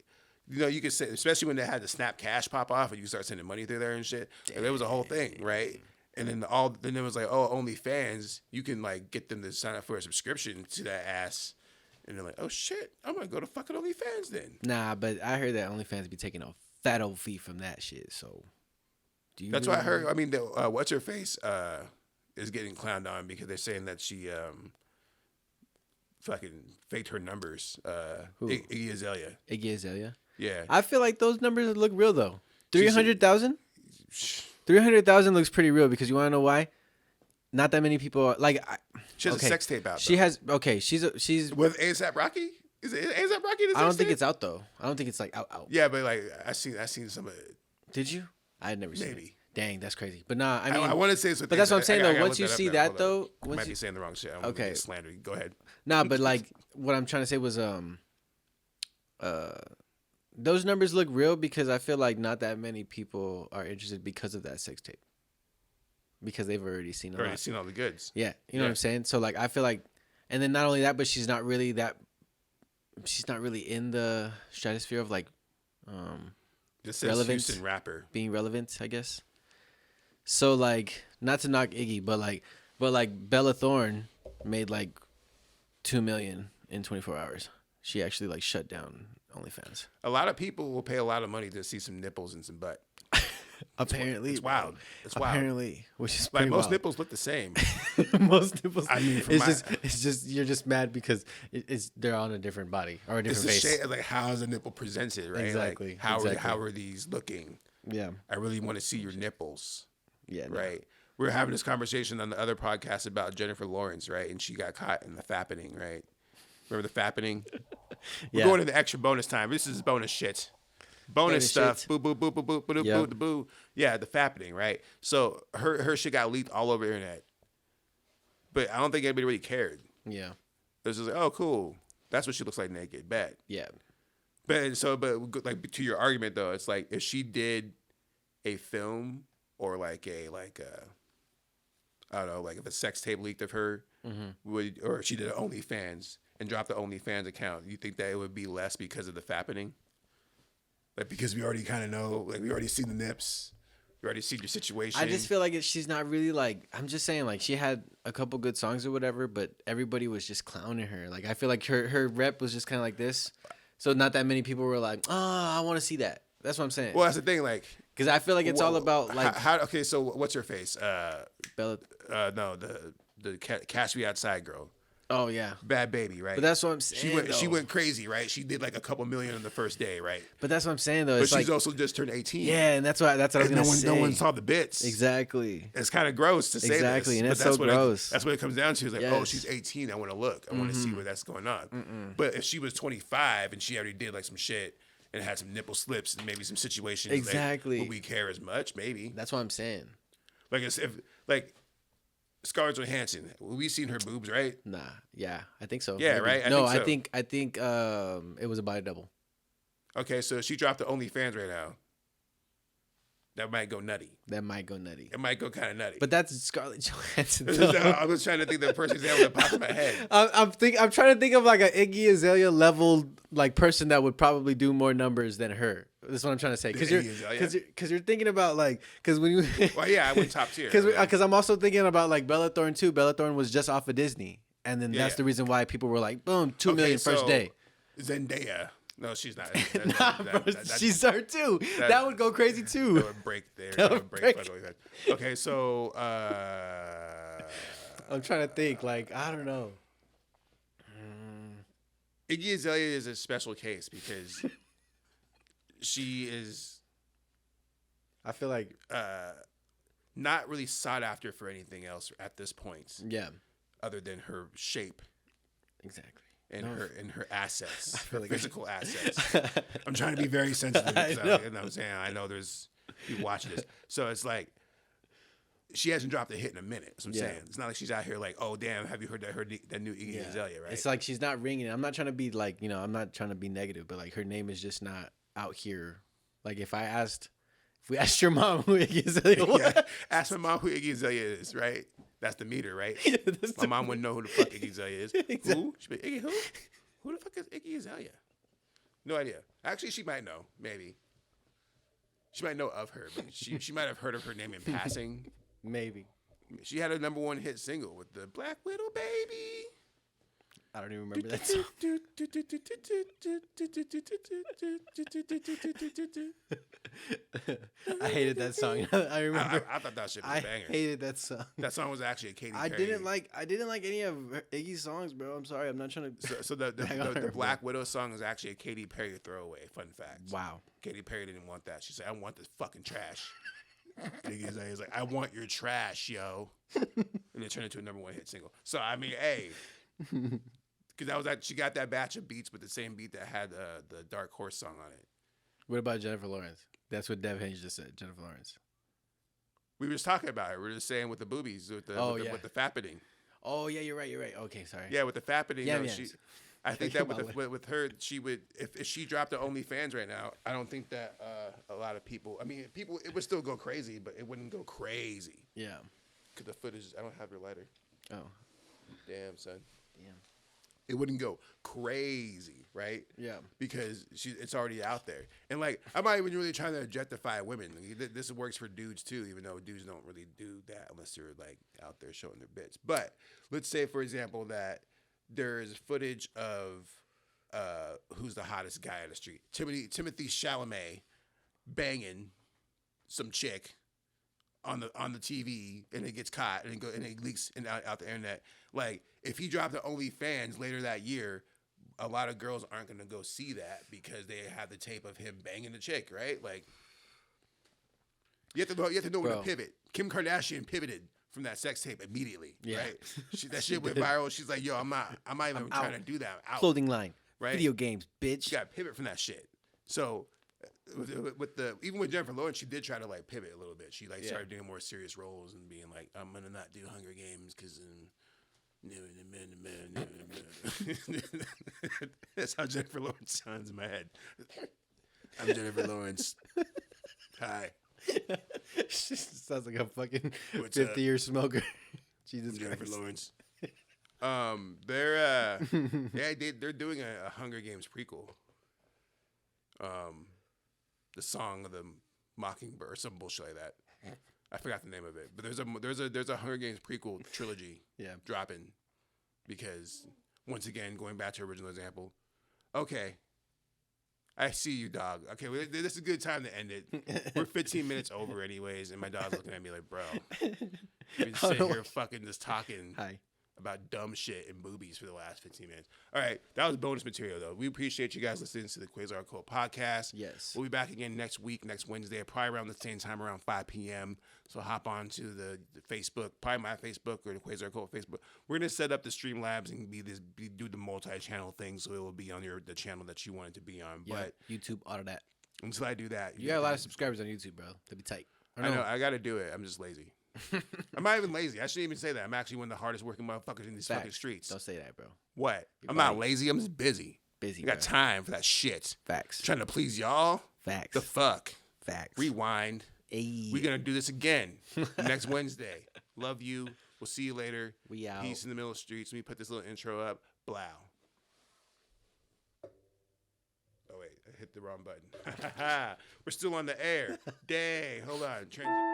you could say, especially when they had the Snap Cash pop off, and you start sending money through there and shit. Like, it was a whole thing, right? And then it was like, oh, OnlyFans, you can like get them to sign up for a subscription to that ass, and they're like, oh shit, I'm gonna go to fucking OnlyFans then. Nah, but I heard that OnlyFans be taking a fat old fee from that shit, so. That's what I heard. I mean, what's her face is getting clowned on because they're saying that she fucking faked her numbers. Iggy Azalea. Iggy Azalea. Yeah. I feel like those numbers look real though. 300,000. 300,000 looks pretty real because you want to know why? Not that many people are, like. She has a sex tape out. She though. has. Okay, she's with ASAP Rocky. Is it ASAP Rocky? I don't think it's out though. I don't think it's like out. Yeah, but like I seen some of it. Did you? I had never seen Maybe. it. Dang, that's crazy. But nah, I mean, I want to say it's. But that's what I'm saying though. Once you see that though, I might be saying the wrong shit. I'm okay, slander. Go ahead. Nah, but like what I'm trying to say was those numbers look real because I feel like not that many people are interested because of that sex tape. Because they've already seen seen all the goods. Yeah, you know what I'm saying. So like I feel like, and then not only that, but she's not really in the stratosphere of like just relevant Houston rapper being relevant, I guess. So like, not to knock Iggy, but like Bella Thorne made like $2 million in 24 hours. She actually like shut down OnlyFans. A lot of people will pay a lot of money to see some nipples and some butt. Apparently, it's wild. It's wild. Apparently, which is like most wild. nipples look the same. Most nipples. I mean, it's just you're just mad because they're on a different body or a different face. It's like how is a nipple presented, right? Exactly. Like, how are these looking? Yeah. I really want to see your nipples. Yeah. No. Right. We were having this conversation on the other podcast about Jennifer Lawrence, right? And she got caught in the fappening, right? Remember the fappening? We're going into extra bonus time. This is bonus shit. Bonus stuff. Boo, boo, boo, boo, boo, boo, boo, boo. Yeah, the fappening, right? So her shit got leaked all over the internet. But I don't think anybody really cared. Yeah. It was just like, oh, cool. That's what she looks like naked. Bet. Yeah. But like to your argument though, it's like if she did a film or like I don't know, like if a sex tape leaked of her, or she did an OnlyFans and dropped the OnlyFans account, you think that it would be less because of the fappening? Like because we already kind of know, like we already seen the nips, we already seen your situation. I just feel like she's not really like. I'm just saying, like she had a couple good songs or whatever, but everybody was just clowning her. Like I feel like her rep was just kind of like this, so not that many people were like, oh, I want to see that. That's what I'm saying. Well, that's the thing, like because I feel like it's all about like okay, so what's her face? Bella. No, the Cash Me Outside girl. Oh yeah, Bad Baby, right? But that's what I'm saying. She went crazy, right? She did like a couple million on the first day, right? But that's what I'm saying though. But it's she's like, also just turned 18. Yeah, and that's what I was gonna say. No one saw the bits. Exactly. It's kind of gross to say exactly, this, and it's so gross. That's what it comes down to. Is like, yes. oh, she's 18. I want to look. I want to see where that's going on. But if she was 25 and she already did like some shit and had some nipple slips and maybe some situations, exactly, like, would we care as much? Maybe. That's what I'm saying. Like if like. Scarlett Johansson, we seen her boobs, right? Nah, yeah, I think so. Yeah, maybe. right. I think it was a body double. Okay, so she dropped the OnlyFans right now. That might go nutty. It might go kind of nutty. But that's Scarlett Johansson. I was trying to think of the perfect example that popped in my head. I'm trying to think of like an Iggy Azalea level like person that would probably do more numbers than her. That's what I'm trying to say. Because you're thinking about like when you. Well, yeah, I went top tier. Because I'm also thinking about like Bella Thorne too. Bella Thorne was just off of Disney. and then Yeah, that's yeah. the reason why people were like, boom, 2 million first so day. Zendaya. No, she's not. She's her too. That would go crazy too. That would break there. That would break fucking head. Okay, so I'm trying to think. Like, I don't know. Iggy Azalea is a special case because she is I feel like not really sought after for anything else at this point. Yeah. Other than her shape Exactly. and her assets, her like physical assets. I'm trying to be very sensitive. I So, know. you know what I'm saying? I know there's people watching this. So it's like she hasn't dropped a hit in a minute. That's what I'm saying. It's not like she's out here like, oh, damn, have you heard that new Iggy Azalea, right? It's like she's not ringing. I'm not trying to be like, I'm not trying to be negative, but like her name is just not out here. Like if we asked your mom who Iggy Azalea was. Yeah. Ask my mom who Iggy Azalea is, right? That's the meter, right? My mom wouldn't know who the fuck Iggy Azalea is. Exactly. Who? She'd be, Iggy who? Who the fuck is Iggy Azalea? No idea. Actually, she might know, maybe. She might know of her, but she might have heard of her name in passing. Maybe. She had a #1 hit single with the Black Widow Baby. I don't even remember that song. I hated that song. I remember. I thought that shit was a banger. I hated that song. That song was actually a Katy Perry. I didn't like any of Iggy's songs, bro. I'm sorry. I'm not trying to. So the Black Widow song is actually a Katy Perry throwaway. Fun fact. Wow. Katy Perry didn't want that. She said, "I want this fucking trash." He's like, "I want your trash, yo," and it turned into a #1 hit single. So I mean, hey, because she got that batch of beats with the same beat that had the Dark Horse song on it. What about Jennifer Lawrence? That's what Dev Haynes just said. Jennifer Lawrence. We were just talking about it. We were just saying with the boobies, with the fappening. Oh yeah, you're right. Okay, sorry. Yeah, with the fappening. Yeah, I think that with her, she would if she dropped the OnlyFans right now. I don't think that a lot of people. I mean, it would still go crazy, but it wouldn't go crazy. Yeah. Cause the footage. I don't have your lighter. Oh. Damn, son. Damn. It wouldn't go crazy, right? Yeah. Because it's already out there. And like, I'm not even really trying to objectify women. This works for dudes too, even though dudes don't really do that unless they're like out there showing their bits. But let's say, for example, that there is footage of who's the hottest guy on the street. Timothy Chalamet banging some chick on the TV, and it gets caught and it leaks out the internet. Like if he dropped the OnlyFans later that year, a lot of girls aren't gonna go see that because they have the tape of him banging the chick, right? Like you have to know when to pivot. Kim Kardashian pivoted from that sex tape immediately, right? That shit went viral. She's like, yo, I'm not even trying to do that. I'm out. Clothing line, right? Video games, bitch. You got to pivot from that shit. So even with Jennifer Lawrence, she did try to like pivot a little bit. She like started doing more serious roles and being like, I'm gonna not do Hunger Games because that's how Jennifer Lawrence sounds in my head. I'm Jennifer Lawrence. Hi. She sounds like a fucking What's 50-year smoker. Jesus Jennifer Christ. Lawrence. They're doing a Hunger Games prequel. The Song of the Mockingbird, or some bullshit like that. I forgot the name of it, but there's a Hunger Games prequel trilogy dropping because once again going back to original example. Okay, I see you, dog. Okay, well, this is a good time to end it. We're 15 minutes over anyways, and my dog's looking at me like, bro, you've been sitting here fucking just talking about dumb shit and boobies for the last 15 minutes. All right, that was bonus material, though. We appreciate you guys listening to the Quasar Qult podcast. Yes. We'll be back again next Wednesday, probably around the same time, around 5 p.m. So hop on to the Facebook, probably my Facebook or the Quasar Qult Facebook. We're going to set up the Streamlabs and do the multi-channel thing, so it will be on the channel that you want it to be on. Yeah, but YouTube, all of that. Until I do that. You got a lot of subscribers on YouTube, bro. That'd be tight. I know. I got to do it. I'm just lazy. I'm not even lazy. I shouldn't even say that. I'm actually one of the hardest working motherfuckers in these fucking streets. Don't say that, bro. What? I'm not lazy. I'm just busy. Busy. I got time for that shit. Facts. Trying to please y'all. Facts. The fuck. Facts. Rewind. Ayy. We're gonna do this again next Wednesday. Love you. We'll see you later. We out. Peace in the middle of the streets. Let me put this little intro up. Blow. Oh wait, I hit the wrong button. We're still on the air. Dang. Hold on. Transition.